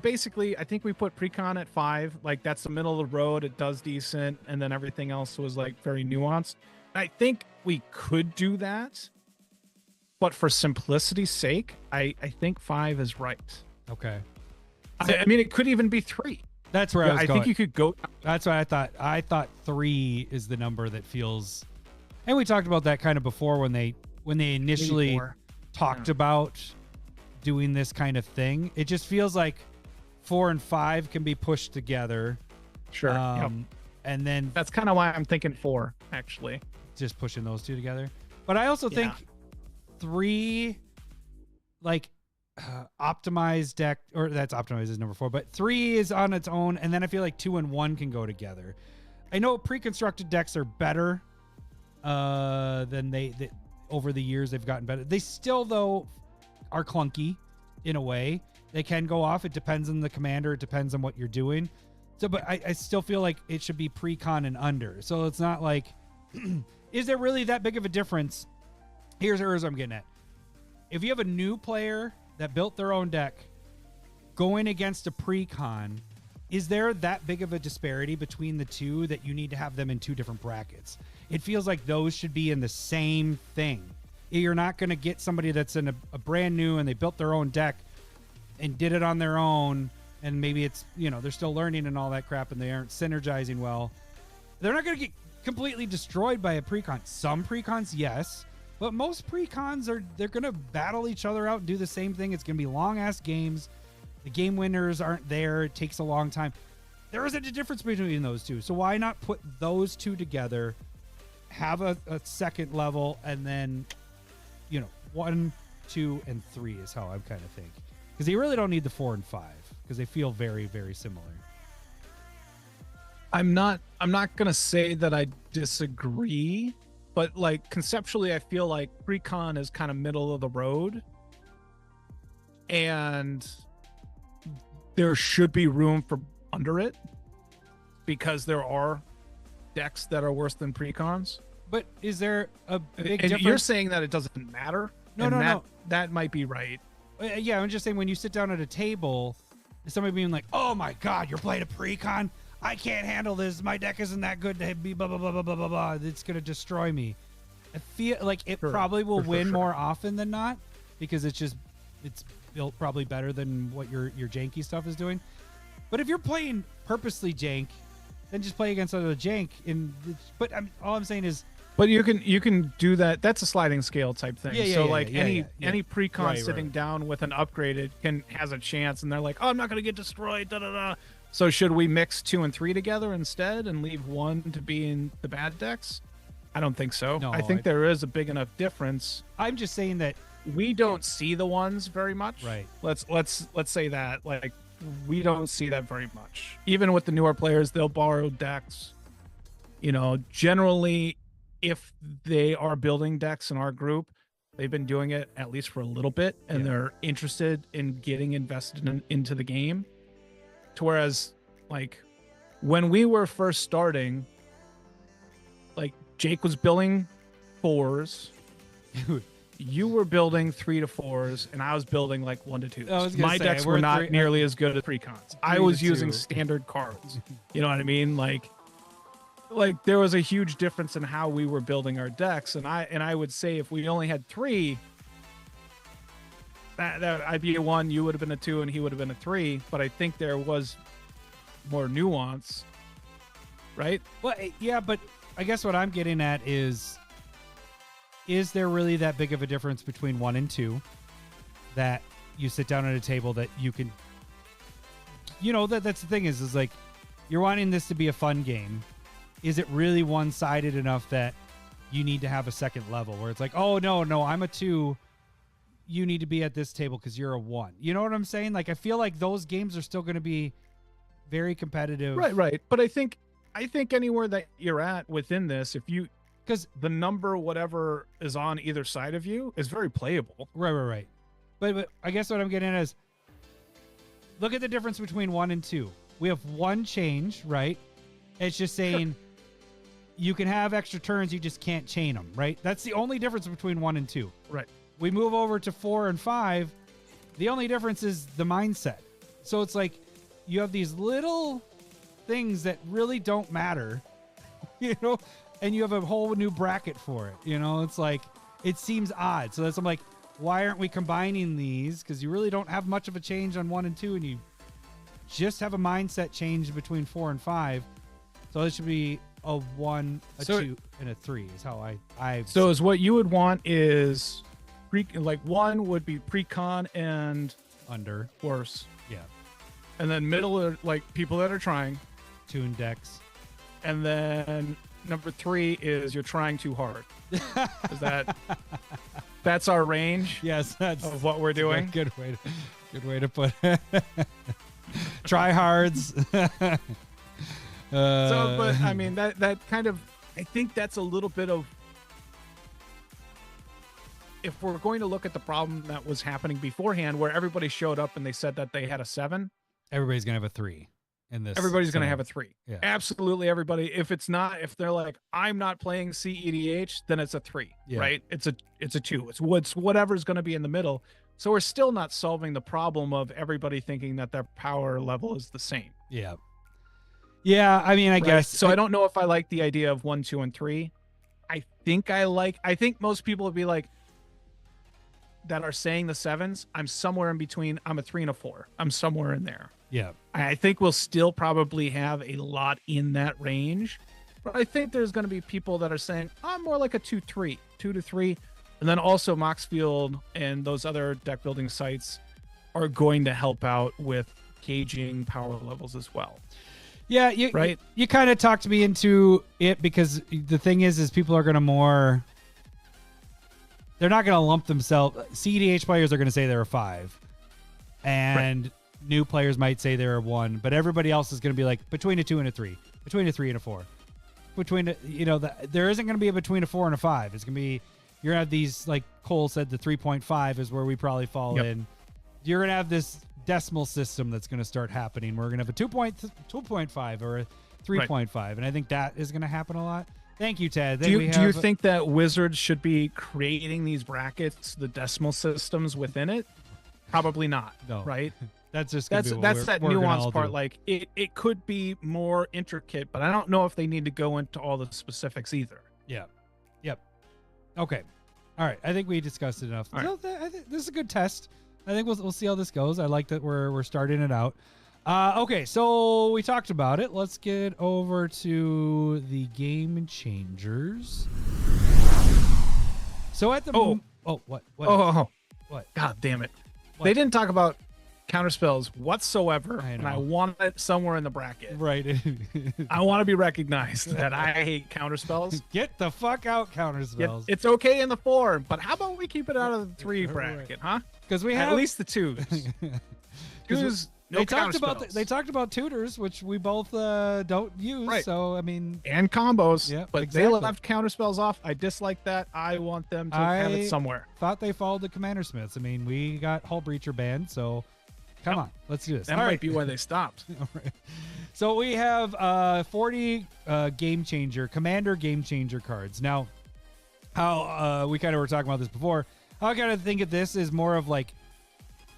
basically I think we put precon at 5. Like that's the middle of the road. It does decent. And then everything else was like very nuanced. I think we could do that, but for simplicity's sake, I think 5 is right. Okay. I mean, it could even be 3. That's where I was going. Think you could go. That's what I thought. I thought 3 is the number that feels, and we talked about that kind of before when they initially talked about doing this kind of thing. It just feels like 4 and 5 can be pushed together. Sure. And then that's kind of why I'm thinking 4, actually. Just pushing those two together. But I also think 3, like optimized deck, or that's optimized is number 4, but 3 is on its own, and then I feel like 2 and 1 can go together. I know pre-constructed decks are better than they over the years they've gotten better. They still though are clunky in a way. They can go off. It depends on the commander. It depends on what you're doing. So, but I still feel like it should be pre-con and under. So it's not like, is there really that big of a difference? Here's what I'm getting at. If you have a new player that built their own deck going against a pre-con, is there that big of a disparity between the two that you need to have them in 2 different brackets? It feels like those should be in the same thing. You're not going to get somebody that's in a brand new and they built their own deck and did it on their own and maybe it's, they're still learning and all that crap, and they aren't synergizing well, they're not going to get completely destroyed by a precon. Some precons, yes, but most precons they're going to battle each other out and do the same thing. It's going to be long ass games. The game winners aren't there. It takes a long time. There isn't a difference between those two. So why not put those two together, have a second level, and then, 1, 2, and 3 is how I kind of think. Because you really don't need the 4 and 5 because they feel very, very similar. I'm not gonna say that I disagree, but like conceptually, I feel like precon is kind of middle of the road, and there should be room for under it because there are decks that are worse than precons. But is there a big and difference? you're saying that it doesn't matter? No. That might be right. Yeah, I'm just saying when you sit down at a table, somebody being like, "Oh my God, you're playing a precon? I can't handle this. My deck isn't that good to be blah blah blah blah blah blah blah. It's gonna destroy me." I feel like it probably will win more often than not because it's built probably better than what your janky stuff is doing. But if you're playing purposely jank, then just play against other jank. All I'm saying is. But you can do that. That's a sliding scale type thing. Any precon Right. sitting down with an upgraded has a chance, and they're like, "Oh, I'm not going to get destroyed." Da da da. So should we mix 2 and 3 together instead and leave 1 to be in the bad decks? I don't think so. No, I think there is a big enough difference. I'm just saying that We don't see the ones very much. Right. Let's say that like we don't see that very much. Even with the newer players, they'll borrow decks. Generally, if they are building decks in our group, they've been doing it at least for a little bit, and they're interested in getting invested into the game. To whereas, like, when we were first starting, like, Jake was building 4s. You were building 3 to 4s, and I was building like 1 to 2s. My decks were not nearly as good as precons. I was using standard cards. You know what I mean? Like there was a huge difference in how we were building our decks, and I would say if we only had 3, that I'd be a 1, you would have been a 2, and he would have been a 3. But I think there was more nuance, right? Well, yeah, but I guess what I'm getting at is there really that big of a difference between 1 and 2 that you sit down at a table that you can, that's the thing is like you're wanting this to be a fun game. Is it really one-sided enough that you need to have a second level where it's like, oh, no, I'm a 2. You need to be at this table because you're a 1. You know what I'm saying? Like, I feel like those games are still going to be very competitive. Right. But I think anywhere that you're at within this, because the number whatever is on either side of you is very playable. Right. But I guess what I'm getting at is look at the difference between 1 and 2. We have 1 change, right? It's just saying you can have extra turns, you just can't chain them, right? That's the only difference between 1 and 2. Right. We move over to 4 and 5. The only difference is the mindset. So it's like you have these little things that really don't matter, and you have a whole new bracket for it. It's like, it seems odd. So I'm like, why aren't we combining these? Because you really don't have much of a change on 1 and 2, and you just have a mindset change between 4 and 5. So it should be a 1, a 2, and a 3 is how I. So is what you would want is, like 1 would be precon and under worse. Yeah. And then middle are like people that are trying. Tune decks. And then number 3 is you're trying too hard. Is that's our range? Yes, that's of what we're doing. Good way to put it. Try hards. But I mean that kind of, I think that's a little bit of, if we're going to look at the problem that was happening beforehand where everybody showed up and they said that they had a 7, everybody's gonna have a 3 in this. Everybody's gonna have a 3. Yeah. Absolutely everybody. If they're like, I'm not playing CEDH, then it's a 3. Yeah. Right? It's a 2. It's whatever's gonna be in the middle. So we're still not solving the problem of everybody thinking that their power level is the same. Yeah. Yeah, I mean, I guess. So I don't know if I like the idea of 1, 2, and 3. I think most people would be like, that are saying the 7s, I'm somewhere in between. I'm a 3 and a 4. I'm somewhere in there. Yeah. I think we'll still probably have a lot in that range. But I think there's going to be people that are saying, I'm more like a 2-3, 2 to 3. And then also Moxfield and those other deck building sites are going to help out with gauging power levels as well. Yeah, right. You kind of talked me into it because the thing is people are going to they're not going to lump themselves. CEDH players are going to say they're a 5, and new players might say they're a 1, but everybody else is going to be like between a 2 and a 3, between a 3 and a 4, there isn't going to be a between a 4 and a 5. It's going to be, you're going to have these, like Cole said, the 3.5 is where we probably fall in. You're going to have this decimal system that's going to start happening. We're going to have a 2.5 or a 3.5, and I think that is going to happen a lot. Thank you, Ted. Do you think that Wizards should be creating these brackets, the decimal systems within it? Probably not. No. Right? That's just that's that we're nuanced part. Do. Like it could be more intricate, but I don't know if they need to go into all the specifics either. Yeah. Yep. Okay. All right. I think we discussed it enough. So I think this is a good test. I think we'll see how this goes. I like that we're starting it out. Okay, so we talked about it. Let's get over to the game changers. So at the what? What? God damn it! What? They didn't talk about counterspells whatsoever, and I know. want it somewhere in the bracket. Right. I want to be recognized that I hate counterspells. Get the fuck out, counterspells. It's okay in the 4, but how about we keep it out of the 3 bracket, huh? Because we have at least the 2s. 2s. No they talked about tutors, which we both don't use. Right. So I mean, and combos. Yeah, but exactly. they left counterspells off. I dislike that. I want them to have it somewhere. Thought they followed the CommanderSmiths. I mean, we got Hull Breacher banned, so come on, let's do this. That might be why they stopped. All right. So we have 40 Commander Game Changer cards. Now, how we kind of were talking about this before. How I kind of think of this is more of like,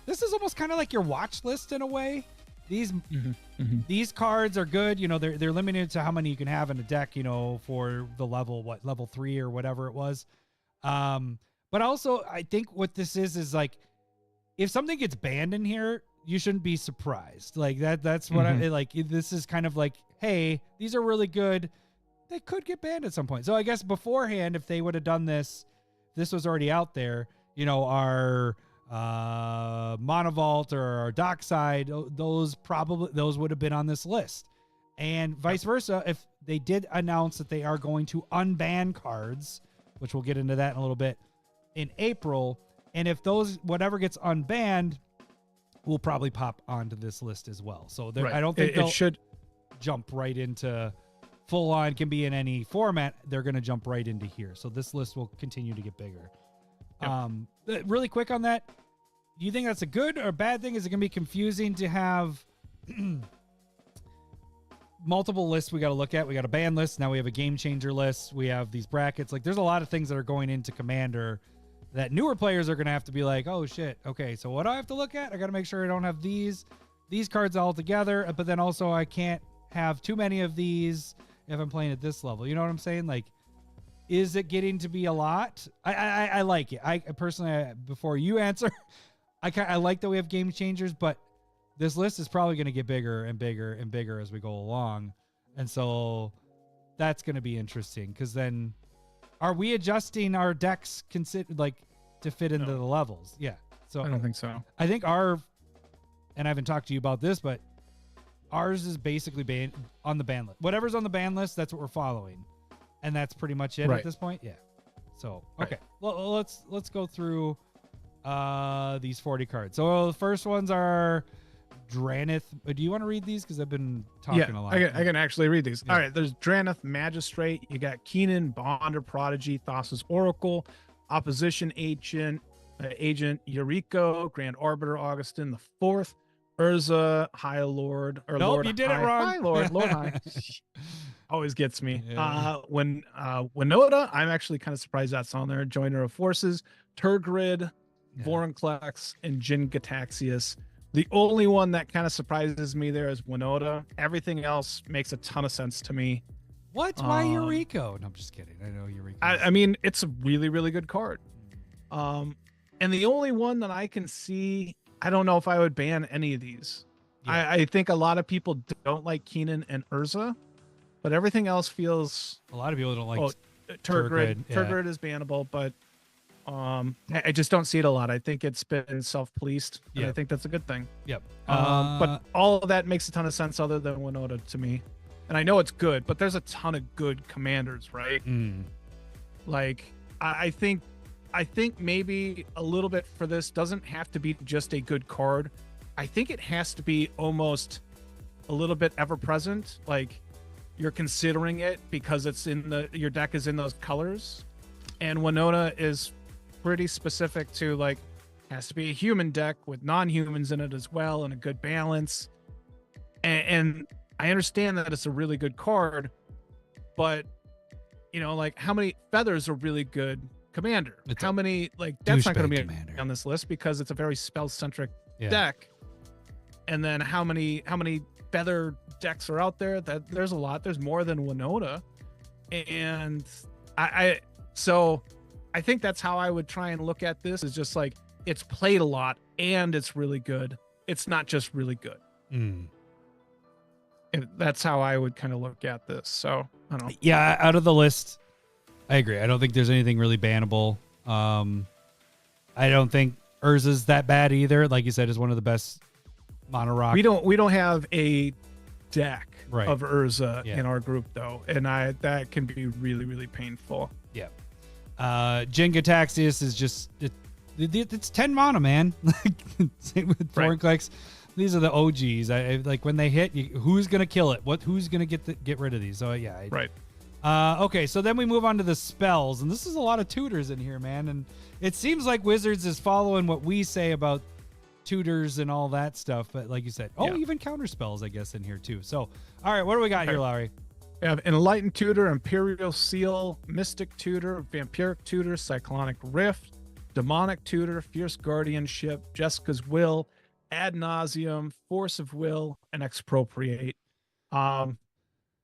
this is almost kind of like your watch list in a way. These cards are good. They're limited to how many you can have in a deck, for the level 3 or whatever it was. But also I think what this is like, if something gets banned in here, you shouldn't be surprised. Like that's what I like. This is kind of like, hey, these are really good. They could get banned at some point. So I guess beforehand, if they would have done this was already out there, our Monovault or our Dockside, those would have been on this list. And vice versa, if they did announce that they are going to unban cards, which we'll get into that in a little bit, in April, and if whatever gets unbanned will probably pop onto this list as well. So I don't think it should jump right into full on, can be in any format. They're going to jump right into here. So this list will continue to get bigger. Yep. Really quick on that. Do you think that's a good or bad thing? Is it going to be confusing to have multiple lists we got to look at? We got a ban list. Now we have a game changer list. We have these brackets. Like there's a lot of things that are going into Commander that newer players are going to have to be like, oh shit. Okay. So what do I have to look at? I got to make sure I don't have these cards all together, but then also I can't have too many of these if I'm playing at this level. You know what I'm saying? Like, is it getting to be a lot? I like it. I personally, before you answer, I like that we have game changers, but this list is probably going to get bigger and bigger and bigger as we go along. And so that's going to be interesting, because then are we adjusting our decks to fit into the levels? Yeah. So I don't think so. I think and I haven't talked to you about this, but ours is basically on the ban list. Whatever's on the ban list, that's what we're following. And that's pretty much it at this point. Yeah. So, okay. Well, let's go through these 40 cards. So the first ones are Dranith. Do you want to read these? Because I've been talking a lot. I can actually read these. Yeah. All right. There's Dranith Magistrate. You got Keenan, Bonder Prodigy, Thassa's Oracle, Opposition Agent, Yuriko, Grand Arbiter Augustin the Fourth, Urza, High Lord. Or nope, Lord you did High, it wrong. High Lord High. Always gets me. Yeah. Winota, I'm actually kind of surprised that's on there. Joiner of Forces, Turgrid, Vorinclex, and Jin Gataxius. The only one that kind of surprises me there is Winota. Everything else makes a ton of sense to me. What? Why Yuriko? No, I'm just kidding. I know Yuriko. I mean, it's a really, really good card. And the only one that I can see, I don't know if I would ban any of these. Yeah. I think a lot of people don't like Keenan and Urza, but everything else feels. A lot of people don't like. Oh, Turgid. yeah. Turgid is bannable, but I just don't see it a lot. I think it's been self-policed, and Yeah. I think that's a good thing. Yep. But all of that makes a ton of sense other than Winota to me. And I know it's good, but there's a ton of good commanders, right? Like I think maybe a little bit for this doesn't have to be just a good card. I think it has to be almost a little bit ever present. Like you're considering it because it's in your deck is in those colors. And Winota is pretty specific to like has to be a human deck with non-humans in it as well and a good balance. And I understand that it's a really good card, but you know, like how many feathers are really good commander? It's how a many like that's not going to be commander. on this list because it's a very spell-centric Yeah. deck. And then how many feather decks are out there? That there's a lot. There's more than Winota. And so I think that's how I would try and look at this is just like it's played a lot and it's really good. It's not just really good. And that's how I would kind of look at this. So I don't know. Yeah, out of the list, I agree. I don't think there's anything really bannable. I don't think Urza's that bad either. Like you said, is one of the best mono rock. We don't have a deck Right. of Urza Yeah. in our group though, and that can be really, really painful. Yeah. Jenga Taxius is just it's 10 mana, man. Same with Thorn Clicks. These are the OGs. I like when they hit. Who's gonna kill it? Who's gonna get rid of these? So yeah. Right. Okay, so then we move on to the spells, and this is a lot of tutors in here, man. And it seems like Wizards is following what we say about tutors and all that stuff. But like you said, even counter spells, I guess, in here too. So, all right, what do we got here, Lowry? We have Enlightened Tutor, Imperial Seal, Mystic Tutor, Vampiric Tutor, Cyclonic Rift, Demonic Tutor, Fierce Guardianship, Jessica's Will, Ad Nauseum, Force of Will, and Expropriate.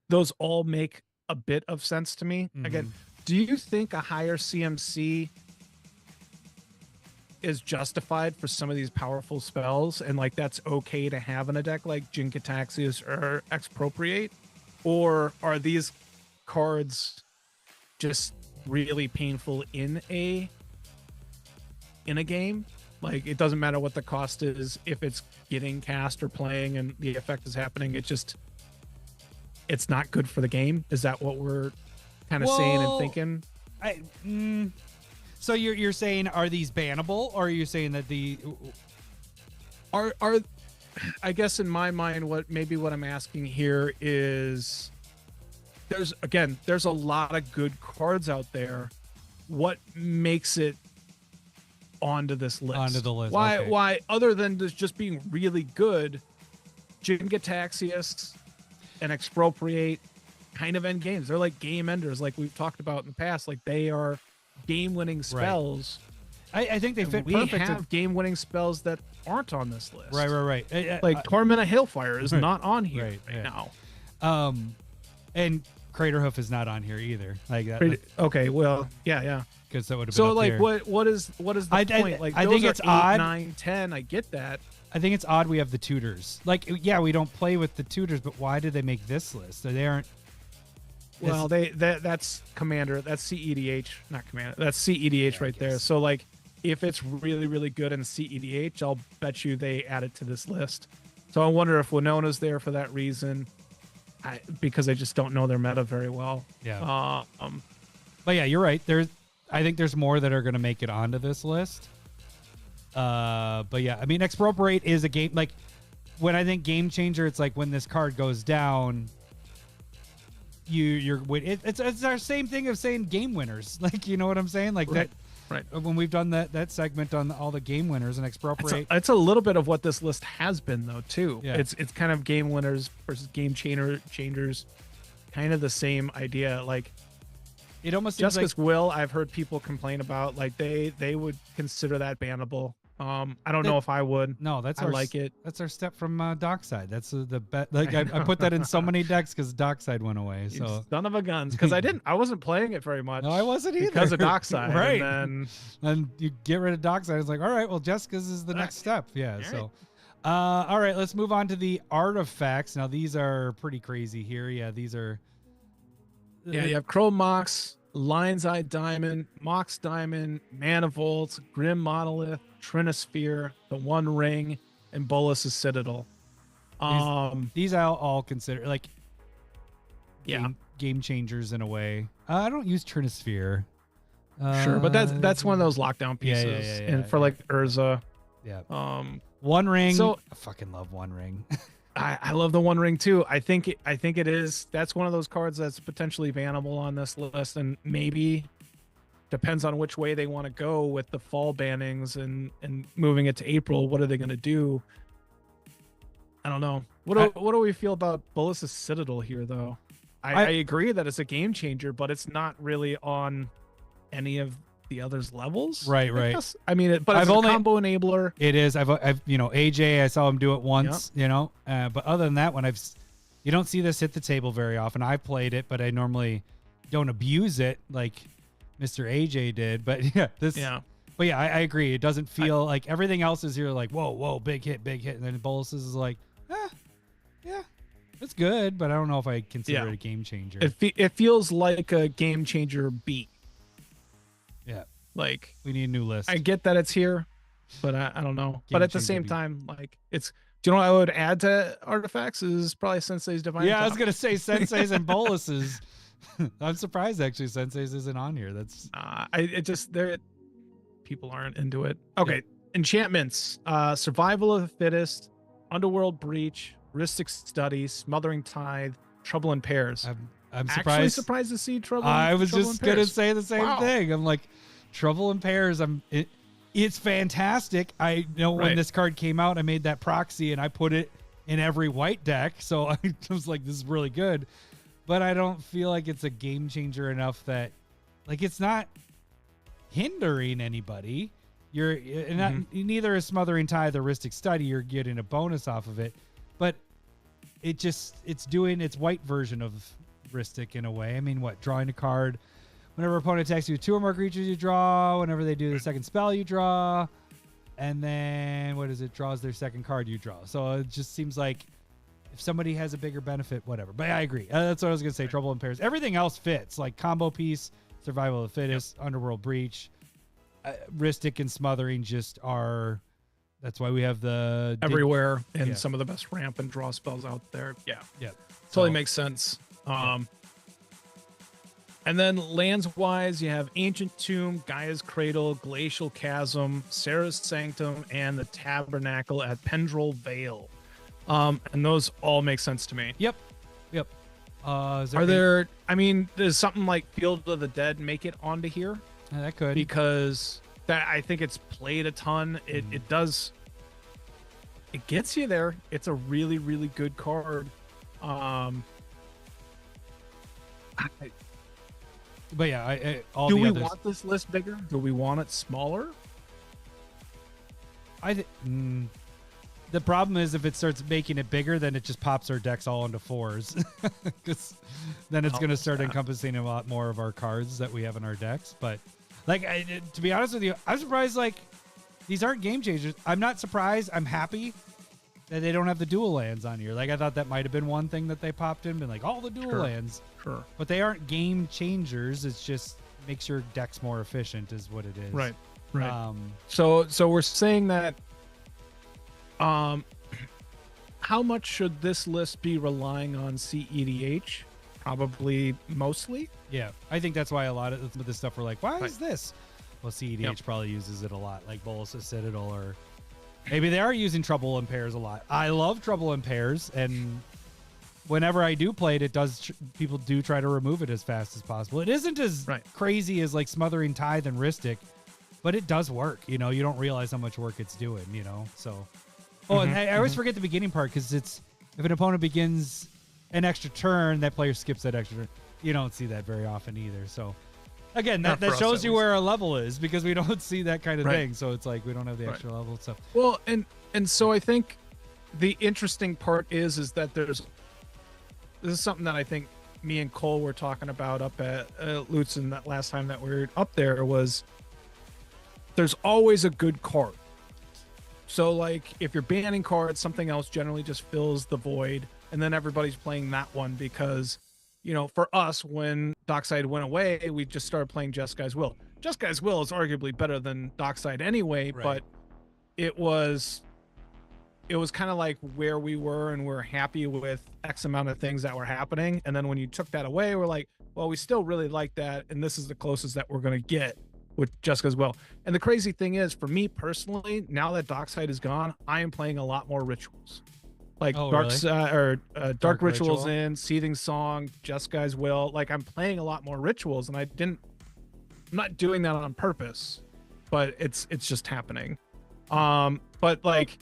Those all make a bit of sense to me. Again, do you think a higher CMC is justified for some of these powerful spells and like that's okay to have in a deck like Jin-Gitaxias or Expropriate? Or are these cards just really painful in a game? Like it doesn't matter what the cost is if it's getting cast or playing and the effect is happening. It's not good for the game. Is that what we're kind of saying and thinking? So you're saying are these bannable, or are you saying that are I guess in my mind what I'm asking here is there's a lot of good cards out there. What makes it onto this list? Onto the list. Why okay. why other than this just being really good, Jin-Gitaxias and Expropriate kind of end games. They're like game enders, like we've talked about in the past. Like they are game-winning spells. I think they fit we perfect. have game-winning spells that aren't on this list. Right. Like Torment of Hailfire is not on here right now. And Craterhoof is not on here either. Like that. Okay, well, yeah. Because that would have been So up like, there. what is the point? Like, I those think are it's 8, odd. 9, 10. I get that. I think it's odd we have the tutors. Like, yeah, we don't play with the tutors, but why did they make this list? They aren't. Well, that's Commander. That's CEDH, not Commander. That's CEDH right there. So like, if it's really, really good in CEDH, I'll bet you they add it to this list. So I wonder if Winona's there for that reason. Because I just don't know their meta very well. Yeah. But yeah, you're right. I think there's more that are going to make it onto this list. But yeah, I mean, Expropriate is a game. Like when I think Game Changer, it's like when this card goes down, it's our same thing of saying game winners. Like, you know what I'm saying? Like Right. When we've done that segment on all the game winners and Expropriate. It's a little bit of what this list has been though too. Yeah. It's kind of game winners versus game changers, kind of the same idea. Like it almost seems Jessica's Will, I've heard people complain about. Like they would consider that bannable. I don't know if I would. No, that's I like it. That's our step from Dockside. That's the bet. Like I put that in so many decks because Dockside went away. You So son of a guns, because I wasn't playing it very much. no, I wasn't either because of Dockside. Right. And then and you get rid of Dockside. It's like, all right, well, Jessica's is the next step. Yeah. All So, All right, let's move on to the artifacts. Now these are pretty crazy here. Yeah, these are. Yeah, you have Crow Mox, Lion's Eye Diamond, Mox Diamond, Manifolds, Grim Monolith, Trinosphere, the One Ring, and Bolus's Citadel. These I'll all consider like Yeah. game changers in a way. I don't use Trinosphere. Sure, but that's one of those lockdown Yeah, pieces. yeah, And for like Urza. Yeah. One Ring. So I fucking love One Ring. I love the One Ring too. I think it is. That's one of those cards that's potentially bannable on this list, and maybe depends on which way they want to go with the fall bannings and moving it to April. What are they going to do? I don't know. What do we feel about Bolus's Citadel here, though? I agree that it's a game changer, but it's not really on any of the others levels. Right. I mean, but it's a combo enabler. It is. I've AJ. I saw him do it once. Yep. But other than that, you don't see this hit the table very often. I played it, but I normally don't abuse it like Mr. AJ did. But yeah, But yeah, I agree. It doesn't feel like everything else is here. Like whoa, big hit, and then Bolus's is like, yeah, it's good, but I don't know if I consider it a game changer. It feels like a game changer beat. Yeah. Like we need a new list. I get that it's here, but I don't know. But at the same time, like it's. Do you know what I would add to artifacts is probably Sensei's Divine. Yeah, I was gonna say Sensei's and Bolus's. I'm surprised actually Sensei's isn't on here. That's people aren't into it. Okay, enchantments: Survival of the Fittest, Underworld Breach, Rhystic Study, Smothering Tithe, Trouble in Pairs. I'm actually surprised to see Trouble. I was Trouble just gonna say the same thing. I'm like, Trouble in Pairs. It's fantastic. I know when this card came out, I made that proxy and I put it in every white deck. So I was like, this is really good. But I don't feel like it's a game changer enough that, like, it's not hindering anybody. You're not neither is Smothering Tithe or Rhystic Study. You're getting a bonus off of it, but it's doing its white version of Rhystic in a way. I mean, drawing a card. Whenever opponent attacks you, 2 or more creatures you draw. Whenever they do the second spell, you draw. And then, draws their second card, you draw. So it just seems like if somebody has a bigger benefit, whatever. But I agree. That's what I was going to say, Trouble in Pairs. Everything else fits, like Combo Piece, Survival of the Fittest, Underworld Breach. Rhystic and Smothering just are... That's why we have the... Everywhere, and some of the best ramp and draw spells out there. Yeah. Totally makes sense. And then lands-wise, you have Ancient Tomb, Gaia's Cradle, Glacial Chasm, Sarah's Sanctum, and the Tabernacle at Pendrell Vale. And those all make sense to me. Yep. Does something like Field of the Dead make it onto here? That could. Because I think it's played a ton. It does. It gets you there. It's a really, really good card. But yeah, do we want this list bigger? Do we want it smaller? The problem is if it starts making it bigger, then it just pops our decks all into 4s. Because then it's going to start encompassing a lot more of our cards that we have in our decks. But like, to be honest with you, I'm surprised. Like, these aren't game changers. I'm not surprised. I'm happy that they don't have the dual lands on here. Like, I thought that might have been one thing that they popped in, been like, all the dual lands. Sure. But they aren't game changers. It's just makes your decks more efficient is what it is. Right. So we're saying that how much should this list be relying on CEDH? Probably mostly. Yeah. I think that's why a lot of this stuff we're like, why is this? Well, CEDH probably uses it a lot, like Bolus's Citadel, or maybe they are using Trouble in Pairs a lot. I love Trouble in Pairs, and whenever I do play it, people do try to remove it as fast as possible. It isn't as crazy as like Smothering Tithe and Rhystic, but it does work. You don't realize how much work it's doing, so. Oh, and I always forget the beginning part, because it's if an opponent begins an extra turn, that player skips that extra turn. You don't see that very often either. So again, that shows you where our level is, because we don't see that kind of thing. So it's like we don't have the extra level stuff. Well, and so I think the interesting part is that this is something that I think me and Cole were talking about up at Lutzen that last time that we were up there, was there's always a good card. So like if you're banning cards, something else generally just fills the void, and then everybody's playing that one because, you know, for us, when Dockside went away, we just started playing Just Guy's Will. Just Guy's Will is arguably better than Dockside anyway, Right. but it was kind of like where we were, and we're happy with X amount of things that were happening. And then when you took that away, we're like, well, we still really like that, and this is the closest that we're gonna get with Just As Well. And the crazy thing is, for me personally, now that Dockside is gone, I am playing a lot more rituals, like Dark Rituals Ritual. in Seething Song, Just Guy's Will. Like I'm playing a lot more rituals, and I'm not doing that on purpose, but it's just happening. But like,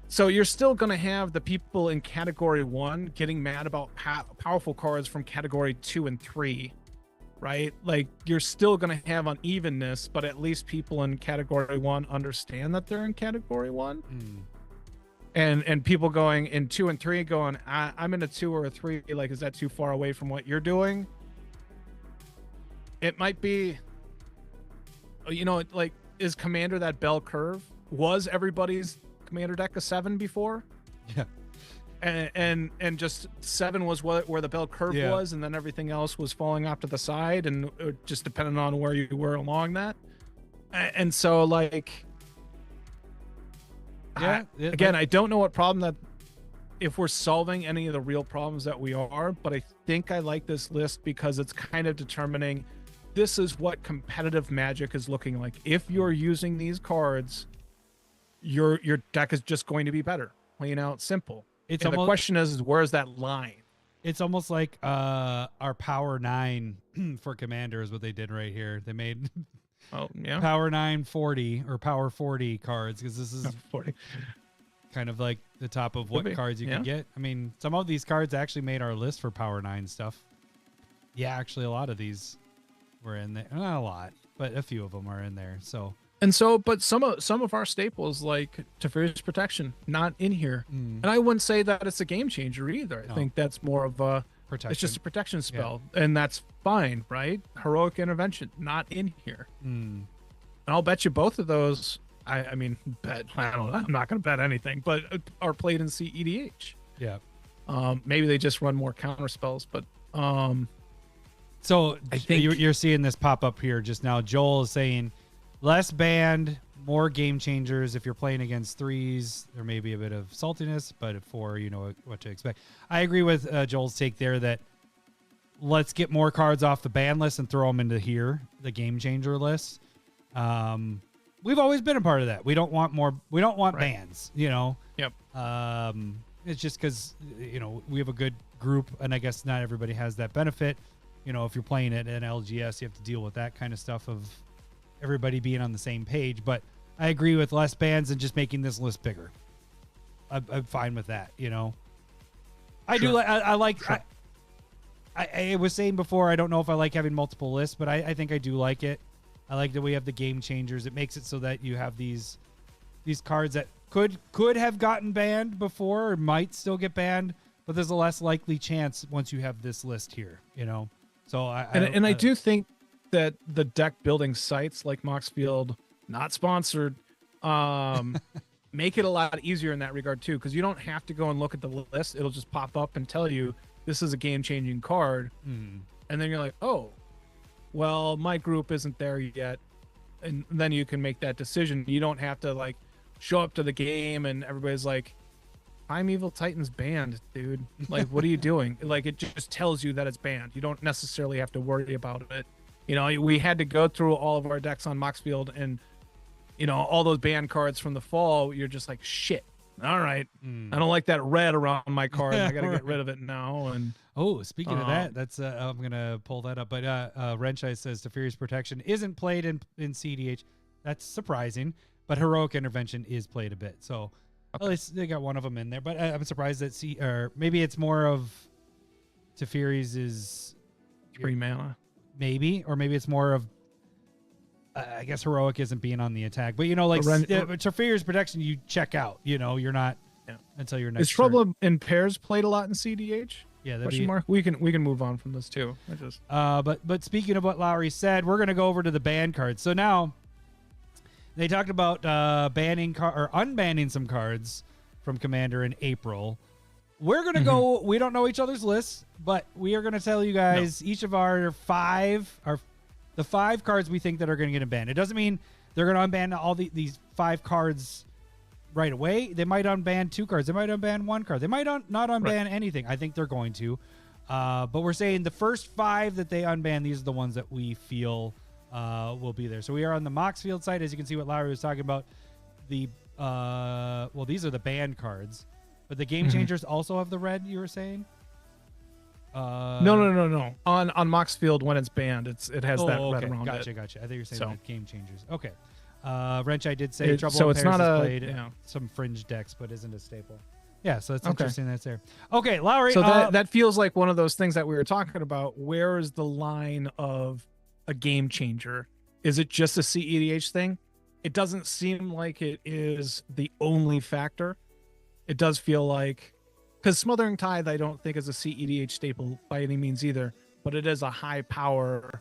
so you're still going to have the people in category 1 getting mad about powerful cards from category 2 and 3, right? Like you're still going to have unevenness, but at least people in category 1 understand that they're in category 1. And people going in 2 and 3 going, I'm in a 2 or a 3, like, is that too far away from what you're doing? It might be, you know, like, is Commander that bell curve? Was everybody's Commander deck a 7 before? Yeah. And just 7 was where the bell curve was, and then everything else was falling off to the side, and it just depending on where you were along that. And so like, again, I don't know what problem that, if we're solving any of the real problems that we are, but I think I like this list because it's kind of determining this is what competitive Magic is looking like. If you're using these cards, your deck is just going to be better, plain out simple. It's and the question is where's that line? It's almost like our Power 9 for Commander is what they did right here. They made Power 9 40 or Power 40 cards, because this is 40. kind of like the top of what cards you can get. I mean, some of these cards actually made our list for Power 9 stuff. Yeah, actually a lot of these were in there. Not a lot, but a few of them are in there. So but some of our staples, like Teferi's Protection, not in here. And I wouldn't say that it's a game changer either. I think that's more of a protection. It's just a protection spell, and that's fine, right? Heroic Intervention, not in here. And I'll bet you both of those. I mean, bet. I don't know. I'm not going to bet anything, but are played in CEDH. Yeah. Maybe they just run more counter spells, but so I think you're seeing this pop up here just now. Joel is saying less banned, more game changers. If you're playing against 3s, there may be a bit of saltiness, but at 4, you know what to expect. I agree with Joel's take there that let's get more cards off the ban list and throw them into here, the game changer list. We've always been a part of that. We don't want more. We don't want bans, you know? Yep. It's just because, you know, we have a good group, and I guess not everybody has that benefit. You know, if you're playing at an LGS, you have to deal with that kind of stuff of everybody being on the same page. But I agree with less bans and just making this list bigger. I'm fine with that, you know? I do. I like. Sure. I was saying before, I don't know if I like having multiple lists, but I think I do like it. I like that we have the game changers. It makes it so that you have these cards that could have gotten banned before or might still get banned, but there's a less likely chance once you have this list here, you know? So I do think that the deck building sites like Moxfield, not sponsored, make it a lot easier in that regard too, because you don't have to go and look at the list. It'll just pop up and tell you this is a game-changing card. And then you're like, oh, well, my group isn't there yet. And then you can make that decision. You don't have to like show up to the game and everybody's like, Primeval Titan's banned, dude. Like, what are you doing? Like, it just tells you that it's banned. You don't necessarily have to worry about it. You know, we had to go through all of our decks on Moxfield, and, you know, all those banned cards from the fall, you're just like, shit. All right. I don't like that red around my card. I got to get rid of it now. And speaking of that, that's I'm going to pull that up. But Renshai says Teferi's Protection isn't played in CDH. That's surprising. But Heroic Intervention is played a bit. So at least they got one of them in there. But I'm surprised that or maybe it's more of Teferi's is 3 mana. Maybe. Or maybe it's more of I guess Heroic isn't being on the attack. But, you know, like Teferi's Protection, you check out. You know, you're not until your next Is Trouble in Pairs played a lot in CDH? Yeah, question mark. We can move on from this too. But speaking of what Lowry said, we're gonna go over to the ban cards. So now They talked about banning or unbanning some cards from Commander in April. We're gonna go. We don't know each other's lists, but we are gonna tell you guys each of the 5 cards we think that are gonna get banned. It doesn't mean they're gonna unban all these 5 cards right away. They might unban 2 cards. They might unban 1 card. They might not unban anything. I think they're going to. But we're saying the first 5 that they unban, these are the ones that we feel will be there. So we are on the Moxfield side. As you can see what Lowry was talking about. These are the banned cards. But the Game Changers also have the red, you were saying? No. On Moxfield, when it's banned, it has that red around it. Gotcha. I think you're saying the Game Changers. Okay. Wrench, did say Trouble so in it's Paris not has a played some fringe decks, but isn't a staple. Yeah, so it's interesting that's there. Okay, Lowry. So that feels like one of those things that we were talking about. Where is the line of a game changer? Is it just a CEDH thing? It doesn't seem like it is the only factor. It does feel like, because Smothering Tithe I don't think is a CEDH staple by any means either, but it is a high power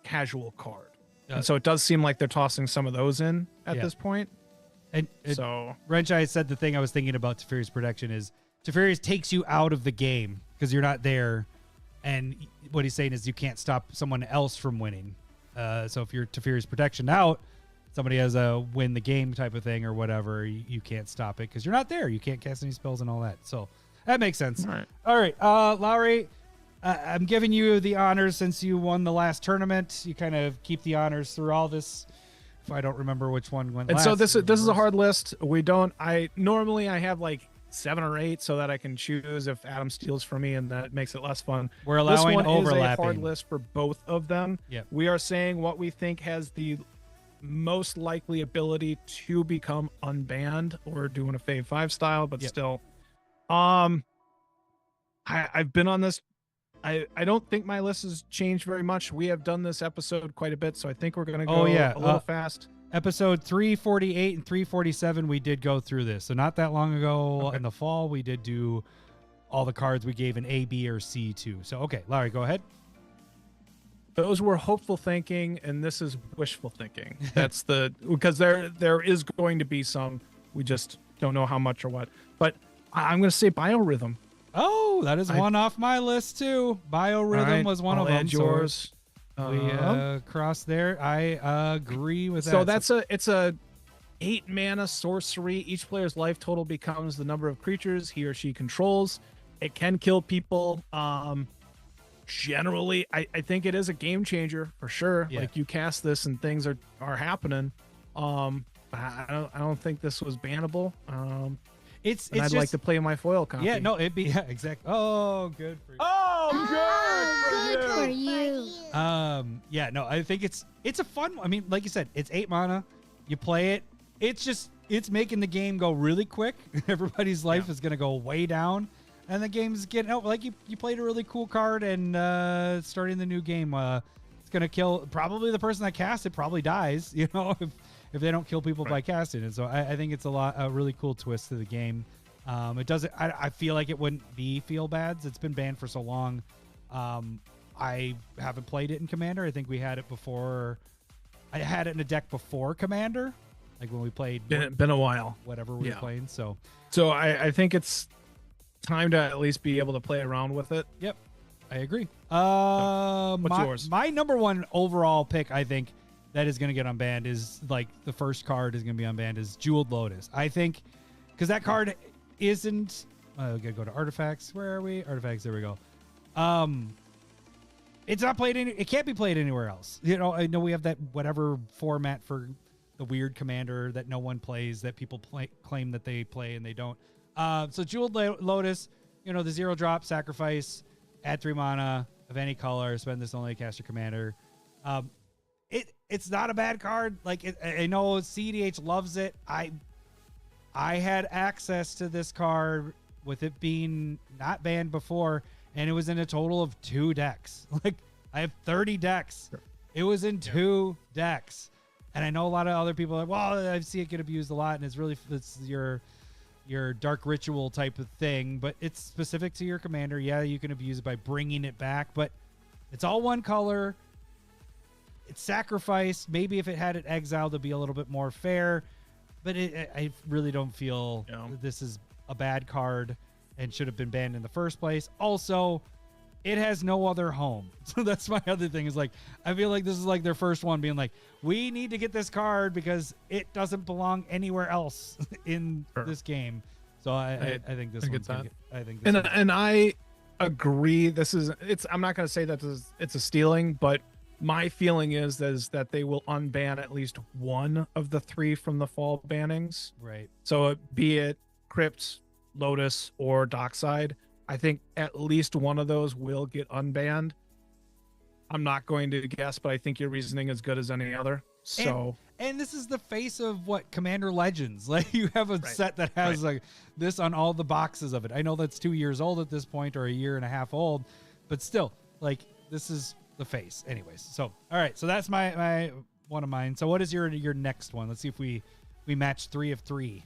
casual card. And so it does seem like they're tossing some of those in at this point. And so Wrench, I said the thing I was thinking about Teferi's Protection is Teferi's takes you out of the game because you're not there. And what he's saying is you can't stop someone else from winning. So if you're Teferi's Protection out, somebody has a win the game type of thing or whatever, you can't stop it because you're not there. You can't cast any spells and all that. So that makes sense. All right. Lowry, I'm giving you the honors since you won the last tournament. You kind of keep the honors through all this. If I don't remember which one went last. So this is a hard list. I normally have like 7 or 8 so that I can choose if Adam steals from me, and that makes it less fun. We're allowing this one overlapping. Is a hard list for both of them. Yep. We are saying what we think has the most likely ability to become unbanned. Or doing a Fave 5 style, but still. I've been on this. I don't think my list has changed very much. We have done this episode quite a bit, so I think we're going to go a little fast. Episode 348 and 347, we did go through this. So not that long ago in the fall, we did do all the cards we gave an A, B, or C to. So, okay, Larry, go ahead. Those were hopeful thinking, and this is wishful thinking. That's because there is going to be some, we just don't know how much or what. But I'm going to say Biorhythm. Oh, that is one off my list too. Biorhythm was one of them. Yours. We crossed there. I agree with that. So it's a 8 mana sorcery. Each player's life total becomes the number of creatures he or she controls. It can kill people. Generally, I think it is a game changer for sure. Yeah. Like you cast this and things are happening. I don't think this was bannable. I'd like to play my foil copy. Yeah, no, it'd be exactly. Oh, good for you. Oh, good for you. Yeah, no, I think it's a fun one. I mean, like you said, it's 8 mana. You play it. It's making the game go really quick. Everybody's life is gonna go way down, and the game's getting out. Like you played a really cool card, and starting the new game, it's gonna kill probably the person that cast it. Probably dies. You know, if they don't kill people by casting it. So I think it's a really cool twist to the game. It doesn't. I feel like it wouldn't be feel bads. It's been banned for so long. I haven't played it in Commander. I think we had it before. I had it in a deck before Commander, like when we played. Been a while. Whatever we were playing. So I think it's time to at least be able to play around with it. Yep, I agree. What's yours? My number one overall pick, I think, that is going to get unbanned is like the first card is going to be unbanned is Jeweled Lotus. I think because that card isn't. We gotta go to artifacts. Where are we? Artifacts. There we go. It's not played it can't be played anywhere else. You know, I know we have that whatever format for the weird commander that no one plays that people claim that they play and they don't. So Jeweled Lotus, you know, the 0-drop sacrifice, add 3 mana of any color, spend this only to cast your commander. It's not a bad card. Like I know CDH loves it. I had access to this card with it being not banned before, and it was in a total of 2 decks. Like I have 30 decks. Sure. It was in 2 decks. And I know a lot of other people are like, well, I see it get abused a lot, and it's your dark ritual type of thing, but it's specific to your commander. Yeah, you can abuse it by bringing it back, but it's all one color. it's sacrificed. Maybe if it had it exiled, it'd be a little bit more fair. But I really don't feel that this is a bad card and should have been banned in the first place. Also, it has no other home. So that's my other thing is like, I feel like this is like their first one being like, we need to get this card because it doesn't belong anywhere else in this game. So I think this one's gonna get, I think this and I agree. I'm not going to say that it's a stealing, but my feeling is that they will unban at least one of the 3 from the fall bannings. Right. So be it Crypt, Lotus, or Dockside, I think at least one of those will get unbanned. I'm not going to guess, but I think your reasoning is good as any other. So and this is the face of what Commander Legends. Like you have a set that has like this on all the boxes of it. I know that's 2 years old at this point or a year and a half old, but still, like this is the face. Anyways, so all right, so that's my one of mine. So what is your next one? Let's see if we match 3 of 3.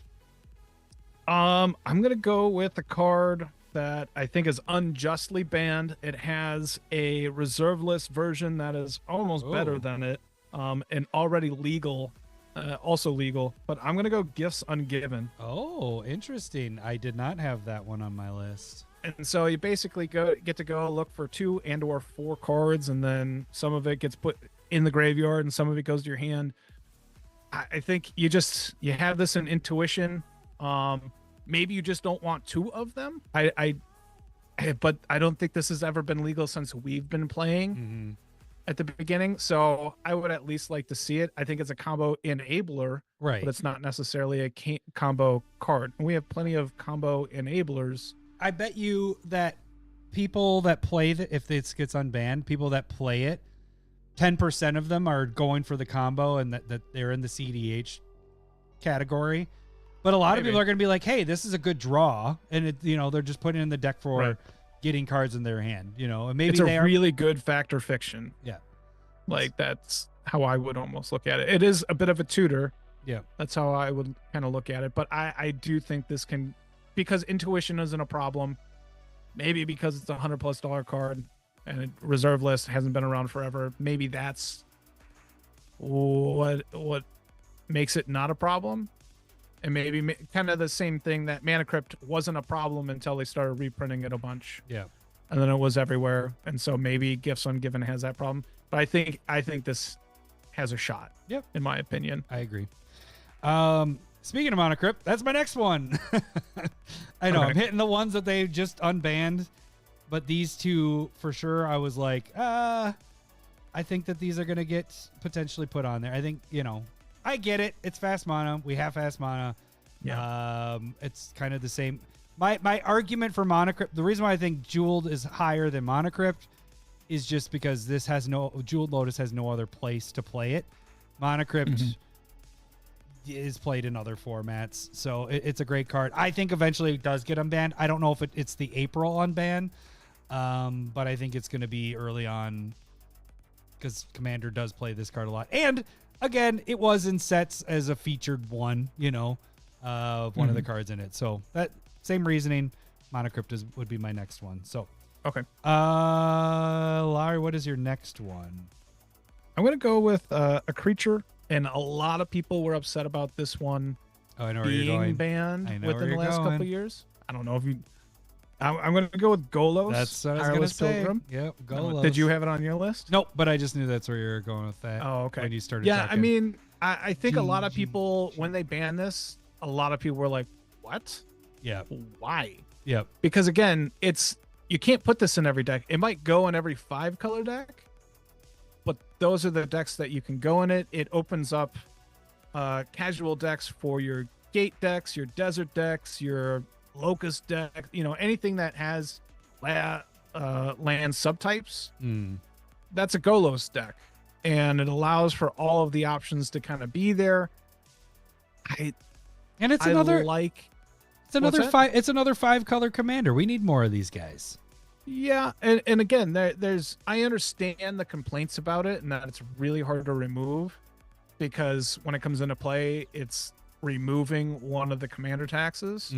I'm gonna go with a card that I think is unjustly banned. It has a reserve list version that is almost better than it, and already legal, also legal. But I'm gonna go Gifts Ungiven. Oh, interesting. I did not have that one on my list. And so you basically get to go look for 2 and/or 4 cards, and then some of it gets put in the graveyard, and some of it goes to your hand. I think you have this in Intuition. Maybe you just don't want 2 of them. But I don't think this has ever been legal since we've been playing at the beginning. So I would at least like to see it. I think it's a combo enabler, right? But it's not necessarily a combo card. And we have plenty of combo enablers. I bet you that people that play if this gets unbanned, people that play it, 10% of them are going for the combo and that they're in the CDH category. But a lot of people are going to be like, hey, this is a good draw. And, they're just putting it in the deck for getting cards in their hand, and maybe it's a really good Fact or Fiction. Yeah. Like that's how I would almost look at it. It is a bit of a tutor. Yeah. That's how I would kind of look at it. But I do think this can, because Intuition isn't a problem, maybe because it's a $100+ card and reserve list hasn't been around forever. Maybe that's what makes it not a problem. And maybe kind of the same thing that Mana Crypt wasn't a problem until they started reprinting it a bunch. Yeah. And then it was everywhere. And so maybe Gifts Ungiven has that problem. But I think this has a shot. Yep. In my opinion. I agree. Speaking of Mana Crypt, that's my next one. I know I'm hitting the ones that they just unbanned, but these 2 for sure I was like, I think that these are going to get potentially put on there. I think, I get it. It's fast mana. We have fast mana. Yeah. It's kind of the same. My argument for Mana Crypt, the reason why I think Jeweled is higher than Mana Crypt is just because this has Jeweled Lotus has no other place to play it. Mana Crypt is played in other formats, so it's a great card. I think eventually it does get unbanned. I don't know if it's the April unban, but I think it's going to be early on because Commander does play this card a lot. And again, it was in sets as a featured one, of one of the cards in it. So that same reasoning, Mana Crypt would be my next one. So, okay. Larry, what is your next one? I'm going to go with a creature, and a lot of people were upset about this one being banned within the last couple of years. I don't know if you... I'm going to go with Golos. That's what I was going to say. Pilgrim. Yep, Golos. Did you have it on your list? Nope, but I just knew that's where you were going with that. Oh, okay. When you started talking. I mean, I think a lot of people, when they banned this, a lot of people were like, what? Yeah. Why? Yep. Because again, you can't put this in every deck. It might go in every 5-color deck, but those are the decks that you can go in it. It opens up casual decks for your gate decks, your desert decks, your locust deck, anything that has land subtypes. That's a Golos deck, and it allows for all of the options to kind of be there. It's another 5-color commander. We need more of these guys. Yeah, and again, I understand the complaints about it and that it's really hard to remove, because when it comes into play, it's removing one of the commander taxes.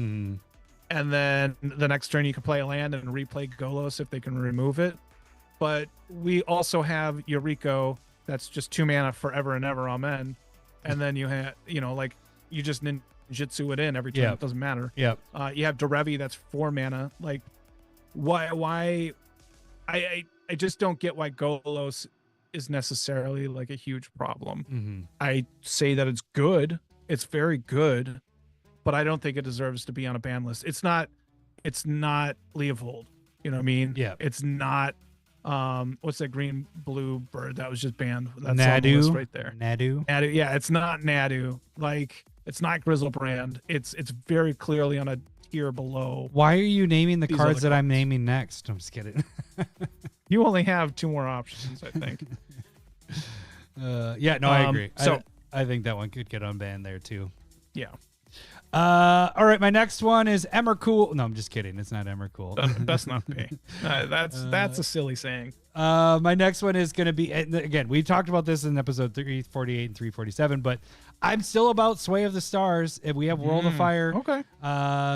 And then the next turn you can play a land and replay Golos if they can remove it. But we also have Yuriko that's just 2 mana forever and ever, amen. And then you have, like you just ninjutsu it in every time. Yep. It doesn't matter. Yep. You have Derevi, that's 4 mana. Like, why? I just don't get why Golos is necessarily like a huge problem. Mm-hmm. I say that it's good. It's very good, but I don't think it deserves to be on a ban list. It's not Leovold. You know what I mean? Yeah. It's not what's that green blue bird that was just banned? That's on the list right there. Nadu. Yeah, it's not Nadu. Like, it's not Grizzlebrand. It's very clearly on a tier below. Why are you naming the These cards other that I'm cards. naming next? I'm just kidding. You only have 2 more options, I think. Yeah, no, I agree. So I think that one could get unbanned there too. yeah, All right, my next one is Emrakul. No, I'm just kidding. It's not Emrakul. best not be. That's a silly saying. My next one is going to be, and again, we've talked about this in episode 348 and 347, but I'm still about Sway of the Stars. If we have World of Fire. Okay.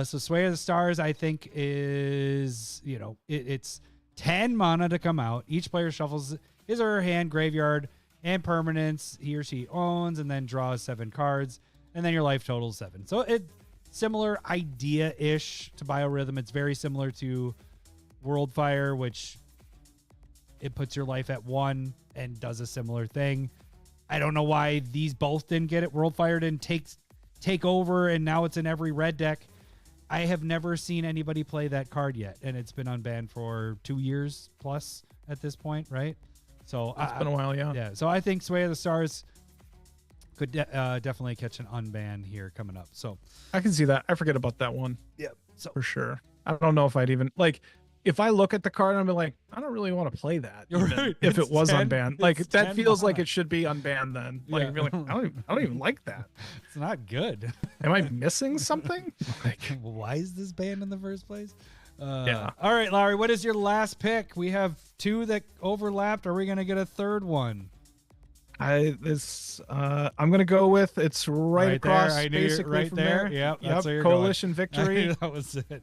So Sway of the Stars, I think is, it's 10 mana to come out. Each player shuffles his or her hand, graveyard, and permanents he or she owns, and then draws 7 cards, and then your life total is 7. So it's similar idea-ish to Biorhythm. It's very similar to World Fire, which it puts your life at 1 and does a similar thing. I don't know why these both didn't get it. World Fire didn't take over, and now it's in every red deck. I have never seen anybody play that card yet, and it's been unbanned for 2 years plus at this point, right? So It's been a while, yeah. yeah. So I think Sway of the Stars could definitely catch an unban here coming up. So I can see that. I forget about that one. yeah. So For sure. I don't know if I'd even like if I look at the card and I'm like, I don't really want to play that. You're even right. If It's it was 10 unbanned. Like it's that 10 feels like mana. it should be unbanned then. Like, Yeah. be like I don't even like that. it's not good. Am I missing something? Like, Why is this banned in the first place? Yeah. All right, Larry, what is your last pick? We have 2 that overlapped. Are we going to get a third one? I'm gonna go with it's right across there. I knew you basically right from there. there. Yep, Yep. that's where you're Coalition going. Victory. That was it.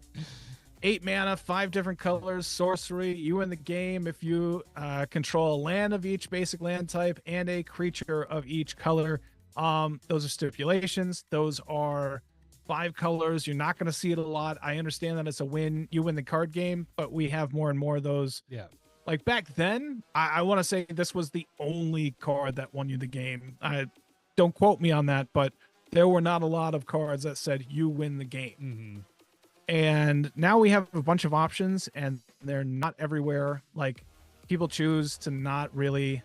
8 mana, 5 different colors, sorcery. You win the game if you control a land of each basic land type and a creature of each color. Those are stipulations. Those are 5 colors. You're not going to see it a lot. I understand that it's a win. You win the card game, but we have more and more of those. Yeah. Like back then, I want to say this was the only card that won you the game. Don't quote me on that, but there were not a lot of cards that said you win the game. Mm-hmm. And now we have a bunch of options, and they're not everywhere. Like, people choose to not really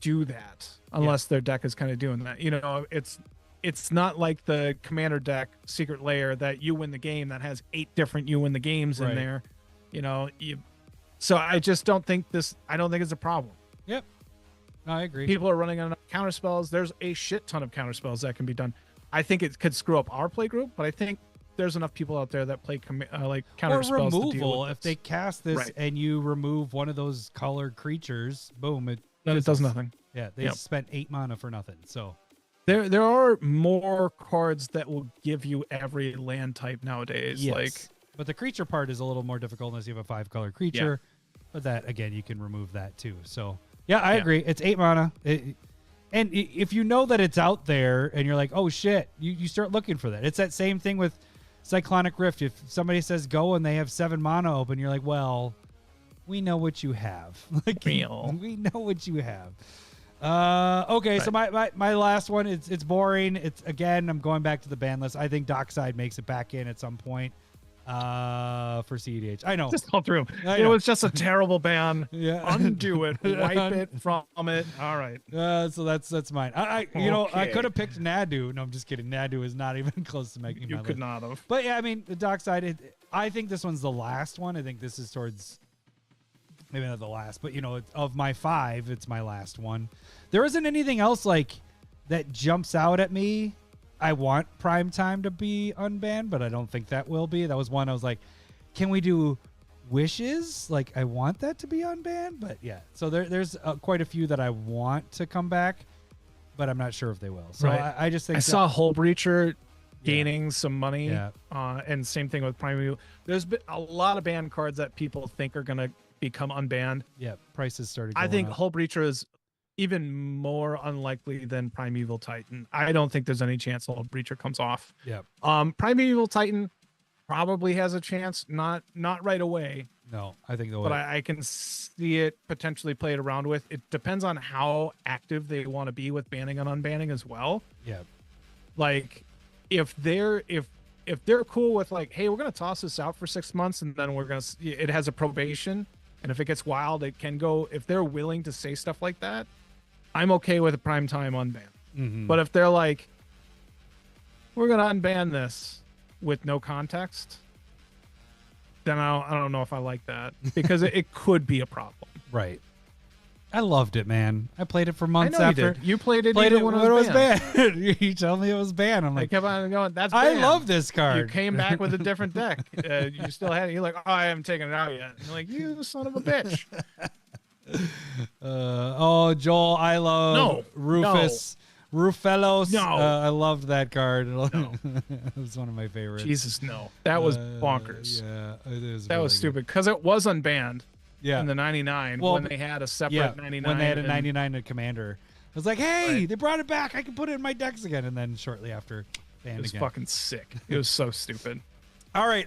do that unless their deck is kind of doing that. It's not like the Commander deck Secret Lair that you win the game that has 8 different you win the games Right. in there. So I just don't think I don't think it's a problem. Yep. I agree. People are running on counter spells. There's a shit ton of counter spells that can be done. I think it could screw up our play group, but I think there's enough people out there that play like counter Or spells to deal removal. with If this. they cast this Right. and you remove one of those colored creatures, boom, Then it does fizzles. nothing. Yeah, they Yep. spent 8 mana for nothing. So There are more cards that will give you every land type nowadays. yes. Like, But the creature part is a little more difficult unless you have a 5-color creature. But that, again, you can remove that too. So, yeah, I Yeah. agree. It's 8 mana. And if you know that it's out there and you're like, oh, shit, you start looking for that. It's that same thing with Cyclonic Rift. If somebody says go and they have 7 mana open, you're like, well, we know what you have. Like, Real. we know what you have. Okay, so my last one, it's boring. It's, again, I'm going back to the ban list. I think Dockside makes it back in at some point for CEDH. I know. just all through. I It know. was just a terrible ban. Yeah. Undo it. Wipe it from it. All right. So that's mine. I I Okay. could have picked Nadu. No, I'm just kidding. Nadu is not even close to making You my could list. not have. But yeah, I mean, the Dockside, I think this one's the last one. I think this is towards, maybe not the last, but of my 5, it's my last one. There isn't anything else like that jumps out at me. I want Prime Time to be unbanned, but I don't think that will be. That was one I was like, can we do Wishes? Like, I want that to be unbanned, but yeah. So there's quite a few that I want to come back, but I'm not sure if they will. So Right. I just think I saw Hull Breacher Yeah. gaining some money. Yeah. And same thing with Primeval. There's been a lot of banned cards that people think are going to become unbanned. Yeah, prices started. I Going think up. Hull Breacher is even more unlikely than Primeval Titan. I don't think there's any chance Hull Breacher comes off. Yeah. Primeval Titan probably has a chance, not right away, No, I think they'll. but I can see it potentially played around with. It depends on how active they want to be with banning and unbanning as well. Yeah. Like if they're cool with like, hey, we're gonna toss this out for 6 months and then it has a probation, and if it gets wild, it can go. If they're willing to say stuff like that, I'm okay with a prime time unban. Mm-hmm. But if they're like, we're gonna unban this with no context, then I don't know if I like that, because it could be a problem. Right. I loved it, man. I played it for months I know after. you played it Played even it when when it was banned. banned. You told me it was banned. I'm I like, kept on going, that's I banned. love this You card. came back with a different deck. You still had it. You're like, oh, I haven't taken it out yet. You're like, you son of a bitch. Oh, Joel, I love No, Rufus. Rufellos. No. I loved that card. It was one of my favorites. Jesus, no. That was bonkers. Yeah, it is. That really was good. stupid, because it was unbanned Yeah. in the 99 Well, when they had a separate Yeah, 99. when they had a and- 99 at Commander. I was like, hey, Right. they brought it back. I can put it in my decks again. And then shortly after, It banned was again. fucking sick. It was so stupid. All right.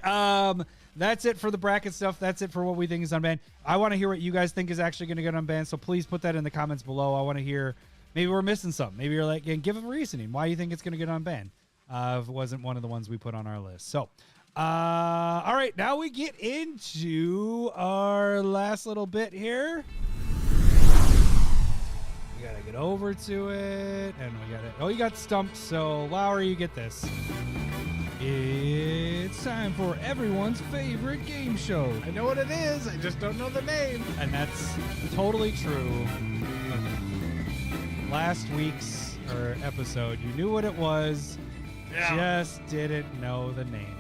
That's it for the bracket stuff. That's it for what we think is unbanned. I want to hear what you guys think is actually going to get unbanned. So please put that in the comments below. I want to hear. Maybe we're missing something. Maybe you're like, and give a reasoning why you think it's going to get unbanned. If it wasn't one of the ones we put on our list. So, all right. Now we get into our last little bit here. We gotta get over to it, and we gotta. Oh, you got stumped. So Lowry, you get this. It's time for everyone's favorite game show. I know what it is. I just don't know the name. And that's totally true. Last week's episode, you knew what it was, just didn't know the name.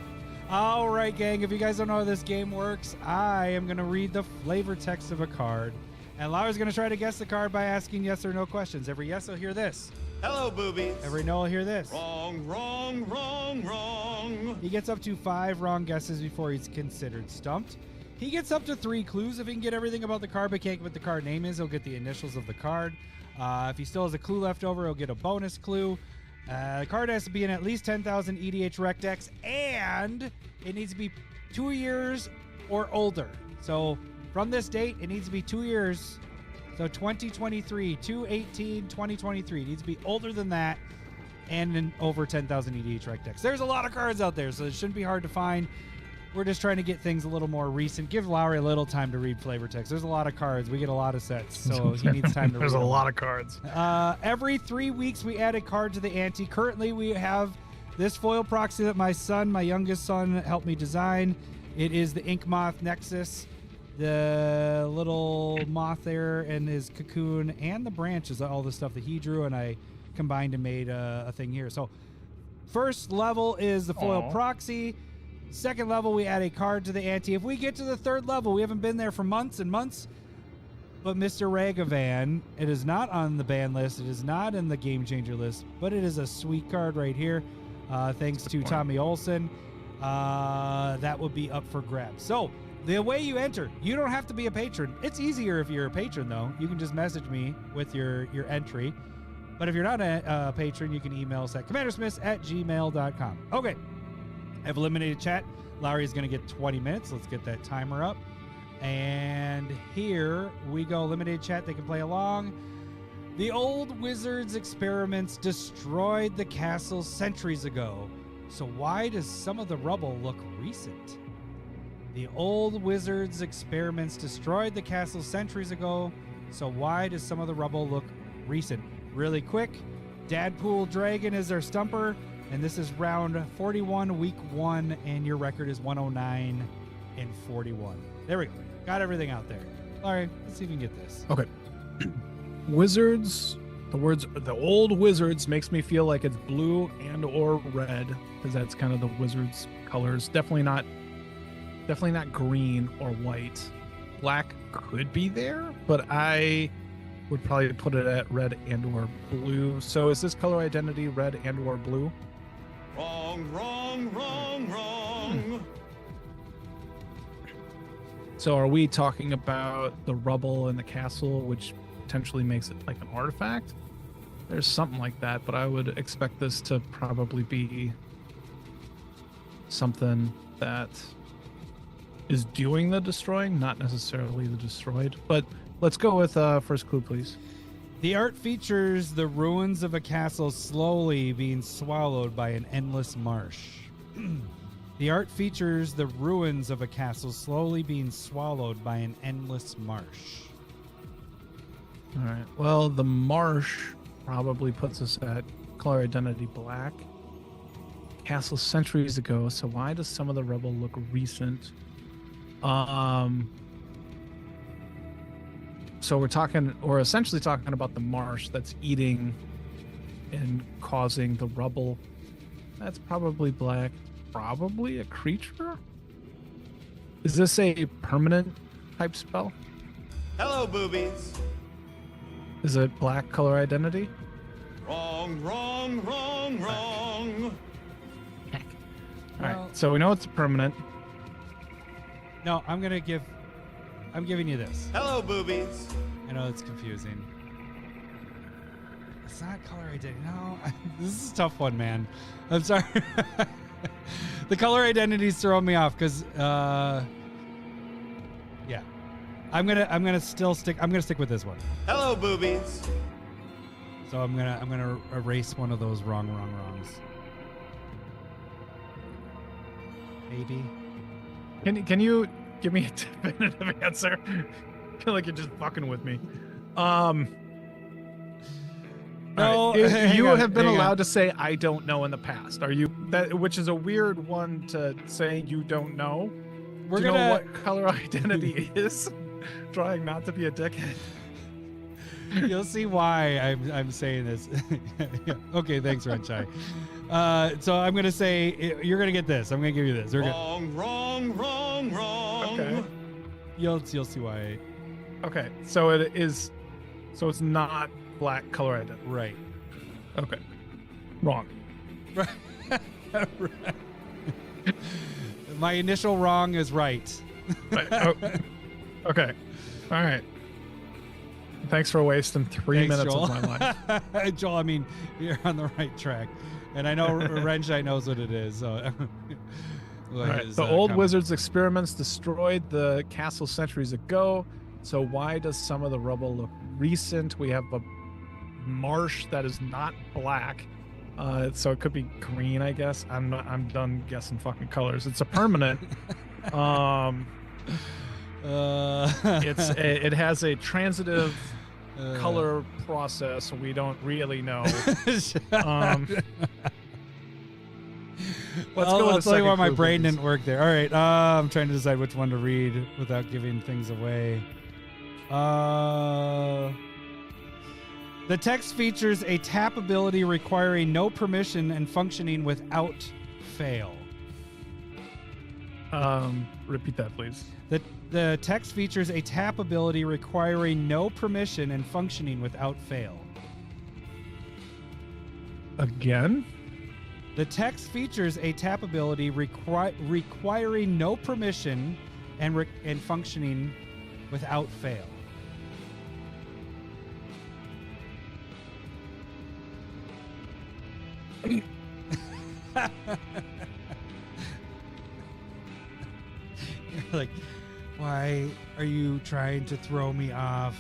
All right, gang, if you guys don't know how this game works, I am going to read the flavor text of a card, and Laura's going to try to guess the card by asking yes or no questions. Every yes will hear this. Hello, boobies. Every no will hear this. Wrong, wrong, wrong, wrong. He gets up to 5 wrong guesses before he's considered stumped. He gets up to 3 clues if he can get everything about the card but can't get what the card name is. He'll get the initials of the card. If he still has a clue left over, he'll get a bonus clue. The card has to be in at least 10,000 EDH rec decks, and it needs to be 2 years or older. So from this date, it needs to be 2 years. So 2023, 2/18/2023. It needs to be older than that and in over 10,000 EDH rec decks. There's a lot of cards out there, so it shouldn't be hard to find. We're just trying to get things a little more recent. Give Lowry a little time to read flavor text. There's a lot of cards. We get a lot of sets, so he needs time to read There's a them. lot of cards. Every 3 weeks, we add a card to the ante. Currently, we have this foil proxy that my youngest son, helped me design. It is the Ink Moth Nexus. The little moth there and his cocoon and the branches, all the stuff that he drew, and I combined and made a thing here. So first level is the foil proxy. Second level, we add a card to the ante. If we get to the 3rd level, we haven't been there for months and months, but Mr. Ragavan, it is not on the ban list. It is not in the game changer list, but it is a sweet card right here. Thanks to Tommy Olson. That would be up for grabs. So the way you enter, you don't have to be a patron. It's easier if you're a patron, though. You can just message me with your entry. But if you're not a patron, you can email us at CommanderSmiths@gmail.com. Okay. I've eliminated chat. Lowry is going to get 20 minutes. Let's get that timer up. And here we go. Eliminated chat. They can play along. The old wizard's experiments destroyed the castle centuries ago. So why does some of the rubble look recent? The old wizard's experiments destroyed the castle centuries ago. So why does some of the rubble look recent? Really quick. Dadpool Dragon is our stumper. And this is round 41, week 1, and your record is 109 and 41. There we go. Got everything out there. All right, let's see if we can get this. Okay. Wizards. The old wizards makes me feel like it's blue and or red, because that's kind of the wizards' colors. Definitely not green or white. Black could be there, but I would probably put it at red and or blue. So is this color identity red and or blue? Wrong, wrong, wrong, wrong. So are we talking about the rubble in the castle, which potentially makes it like an artifact? There's something like that, but I would expect this to probably be something that is doing the destroying, not necessarily the destroyed. But let's go with first clue, please. The art features the ruins of a castle slowly being swallowed by an endless marsh. The art features the ruins of a castle slowly being swallowed by an endless marsh. All right. Well, the marsh probably puts us at color identity black. Castle centuries ago. So why does some of the rubble look recent? So we're essentially talking about the marsh that's eating and causing the rubble. That's probably black. Probably a creature? Is this a permanent type spell? Hello, boobies. Is it black color identity? Wrong, wrong, wrong, wrong. All right, Well- so we know it's permanent. No, I'm giving you this. Hello, boobies. I know it's confusing. It's not color identity. No, this is a tough one, man. I'm sorry. The color identity's throwing me off because, yeah. I'm gonna stick with this one. Hello, boobies. So I'm gonna erase one of those wrongs. Maybe. Can you give me a definitive answer? I feel like you're just fucking with me. No, all right. hang You on, have been hang on. allowed to say I don't know in the past. Are you that? Which is a weird one to say you don't know. We're Do you know gonna. what color identity is? Trying not to be a dickhead. You'll see why I'm saying this. Yeah. Okay, thanks, Renchai. So I'm gonna say you're gonna get this. I'm gonna give you this. Wrong, wrong, wrong, wrong. Okay. You'll see why. Okay. So it is. So it's not black color identity. Right. Okay. Wrong. Right. My initial wrong is right. Right. Oh. Okay. All right. Thanks for wasting 3 Thanks, minutes Joel. of my life. Joel, I mean, you're on the right track, and I know Renchai knows what it is. So. All right. The old wizard's experiments destroyed the castle centuries ago. So why does some of the rubble look recent? We have a marsh that is not black, so it could be green, I guess. I'm done guessing fucking colors. It's a permanent. It has a transitive color process. So we don't really know. Let's go with I'll the tell you why second my clue, brain please. didn't work there. All right, I'm trying to decide which one to read without giving things away. The text features a tap ability requiring no permission and functioning without fail. Repeat that, please. The text features a tap ability requiring no permission and functioning without fail. Again? The text features a tap ability requiring no permission and functioning without fail. You're like, why are you trying to throw me off?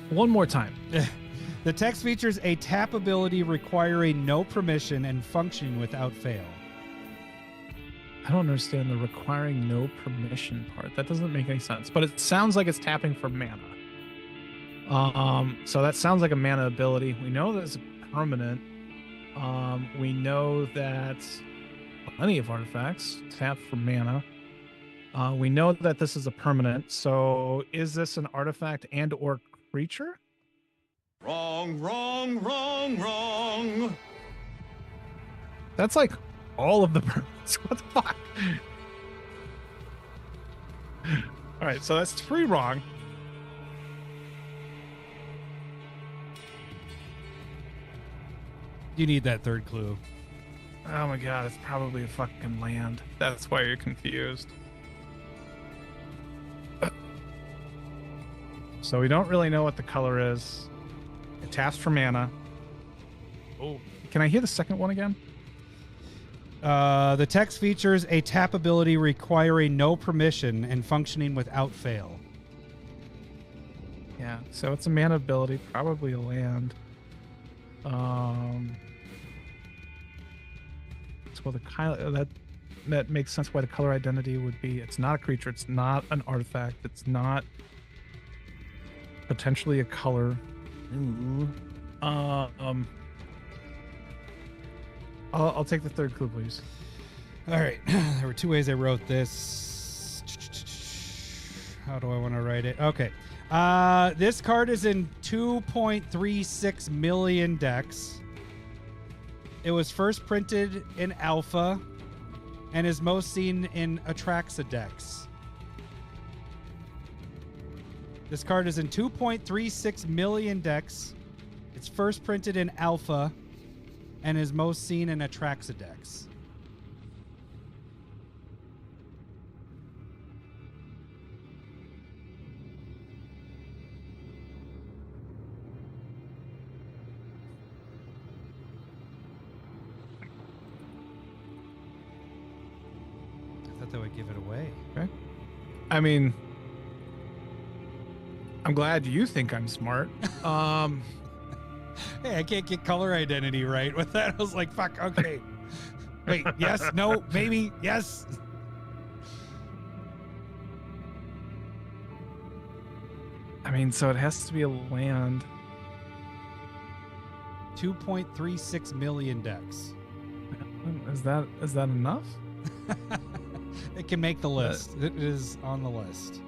One more time. The text features a tap ability requiring no permission and functioning without fail. I don't understand the requiring no permission part. That doesn't make any sense. But it sounds like it's tapping for mana. So that sounds like a mana ability. We know that it's permanent. We know that plenty of artifacts tap for mana. We know that this is a permanent. So is this an artifact and or creature? Wrong, wrong, wrong, wrong. That's like all of the permanents. What the fuck? All right, so that's 3 wrong. You need that third clue. Oh my god, it's probably a fucking land. That's why you're confused. So we don't really know what the color is. It taps for mana. Oh, can I hear the second one again? The text features a tap ability requiring no permission and functioning without fail. Yeah, so it's a mana ability, probably a land. So that makes sense why the color identity would be. It's not a creature. It's not an artifact. It's not potentially a color. I'll take the third clue, please. All right. There were two ways I wrote this. How do I want to write it? Okay. This card is in 2.36 million decks. It was first printed in Alpha and is most seen in Atraxa decks. This card is in 2.36 million decks. It's first printed in Alpha and is most seen in Atraxa decks. I thought that would give it away. Okay. I mean, I'm glad you think I'm smart. Hey, I can't get color identity right with that. I was like, fuck, okay. Wait, yes, no, maybe, yes. I mean, so it has to be a land. 2.36 million decks. Is that enough? It can make the list. It is on the list.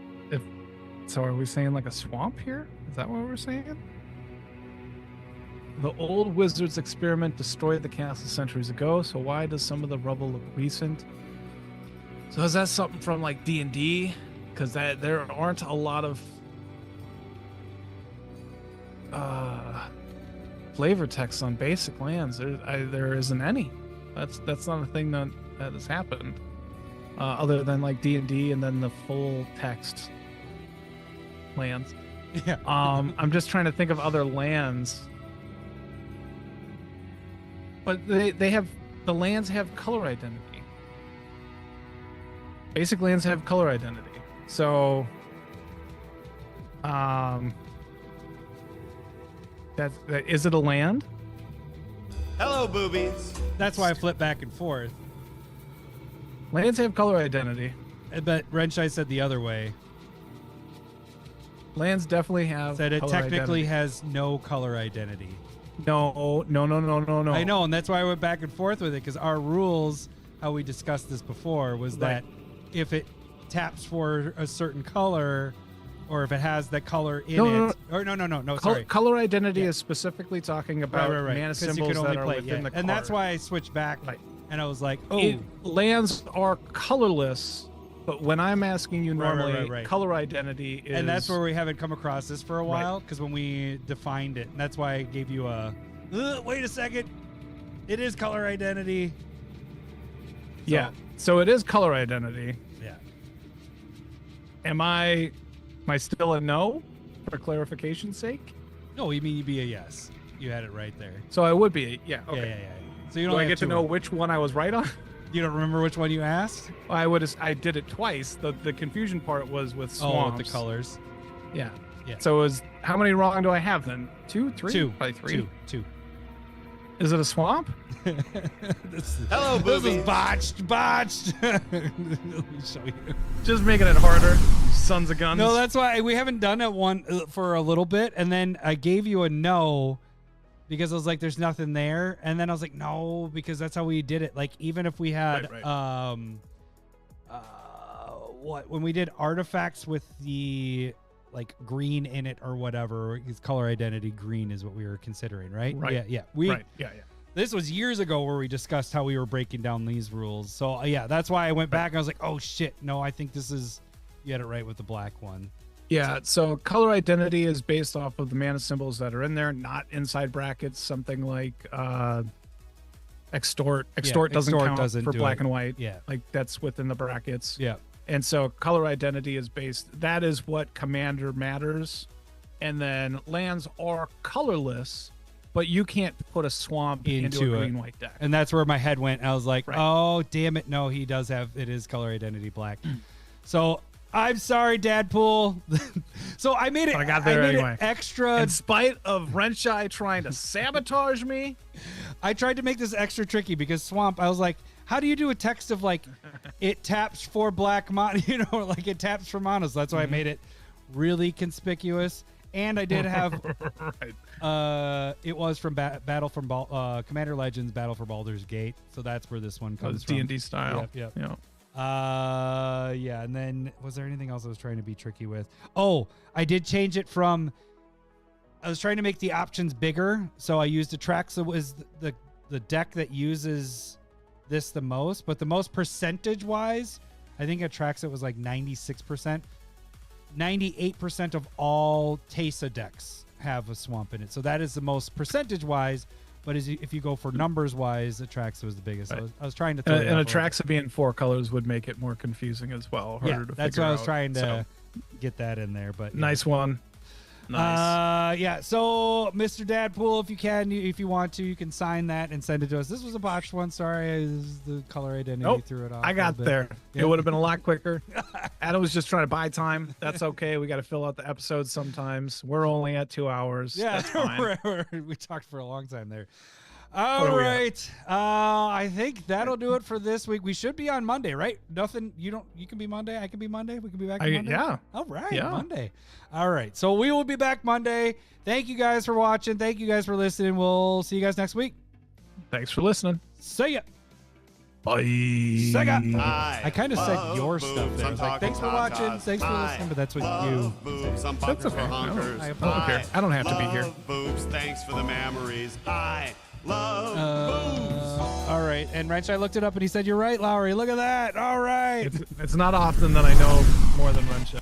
So are we saying like a swamp here? Is that what we're saying? The old wizard's experiment destroyed the castle centuries ago, so why does some of the rubble look recent? So is that something from like D&D? Because there aren't a lot of flavor text on basic lands. There isn't any. That's not a thing that has happened. Other than like D&D and then the full text lands. Yeah. I'm just trying to think of other lands. But the lands have color identity. Basic lands have color identity. So is it a land? Hello, boobies. That's why I flip back and forth. Lands have color identity. But Renshai said the other way. Lands definitely have Said it color technically identity. has no color identity. No. I know, and that's why I went back and forth with it, because our rules, how we discussed this before, was that if it taps for a certain color, or if it has that color in it, or no, sorry. Color identity is specifically talking about Right. mana 'Cause you symbols can only that are play, within the card. and that's why I switched back, and I was like, lands are colorless, but when I'm asking you normally, Right. color identity is... And that's where we haven't come across this for a while, because when we defined it, and that's why I gave you a, wait a second, it is color identity. Yeah, so it is color identity. Yeah. Am I still a no, for clarification's sake? No, you mean you'd be a yes. You had it right there. So I would be, yeah, okay. Yeah. So you Do don't I have get to two know of- which one I was right on? You don't remember which one you asked? I did it twice. The confusion part was with swamps. Oh, with the colors. Yeah. Yeah. So how many wrong do I have then? 2, 3? Two. Probably 3. Two. Is it a swamp? Hello, This boobies. is botched. Let me show you. Just making it harder, you sons of guns. No, that's why we haven't done it one for a little bit, and then I gave you a no because I was like, "There's nothing there," and then I was like, "No," because that's how we did it. Like even if we had when we did artifacts with the like green in it or whatever, his color identity green is what we were considering, right? Right. Yeah. Yeah. This was years ago where we discussed how we were breaking down these rules. So yeah, that's why I went back and I was like, oh shit, no, I think this is, you had it right with the black one. Yeah, so color identity is based off of the mana symbols that are in there, not inside brackets. Something like Extort Yeah, doesn't count doesn't for do black it. and white. Yeah. Like that's within the brackets. Yeah. And so color identity is based. That is what commander matters. And then lands are colorless, but you can't put a swamp into a green white deck. And that's where my head went. I was like, Right. oh, damn it. No, he does have, it is color identity black. So I'm sorry, Dadpool. So I made it, I got there made anyway. it extra. In spite of Renshai trying to sabotage me, I tried to make this extra tricky because Swamp, I was like, how do you do a text of like, it taps for black mono, like it taps for mono. So that's why I made it really conspicuous. And I did have, right. it was from Commander Legends Battle for Baldur's Gate. So that's where this one comes from. D&D style. Yep. Yeah. Yeah, and then was there anything else I was trying to be tricky with? Oh, I did change it from, I was trying to make the options bigger, so I used Atraxa was the deck that uses this the most, but the most percentage wise, I think Atraxa was like 96%. 98% of all Tesa decks have a swamp in it, so that is the most percentage wise. But if you go for numbers wise, Atraxa was the biggest. Right. I was trying to throw And Atraxa being 4 colors would make it more confusing as well. Harder to that's figure why I was out. trying to So, get that in there. But nice one. Nice. Yeah. So, Mr. Dadpool, if you can, if you want to, you can sign that and send it to us. This was a botched one. Sorry, this is the color identity Nope, threw it off. I a got little bit. there. Yeah. It would have been a lot quicker. Adam was just trying to buy time. That's okay. We got to fill out the episodes sometimes. We're only at 2 hours. Yeah, That's fine. we talked for a long time there. What All are we at? right. I think that'll do it for this week. We should be on Monday, right? Nothing. You can be Monday. I can be Monday. We can be back on Monday. Yeah. All right. Yeah. Monday. All right. So we will be back Monday. Thank you guys for watching. Thank you guys for listening. We'll see you guys next week. Thanks for listening. See ya. Bye. Sega. I I kind of said love your boobs. stuff there. I I'm was like, talking thanks for watching. tatas. Thanks for I listening. But that's what you. love boobs. I'm That's fucking okay. for I don't- hunkers. I don't care. I don't have to be here. love boobs. Thanks for the memories. I love boobs. All right. And Wrench, I looked it up and he said, you're right, Lowry. Look at that. All right. It's not often that I know more than Renshai.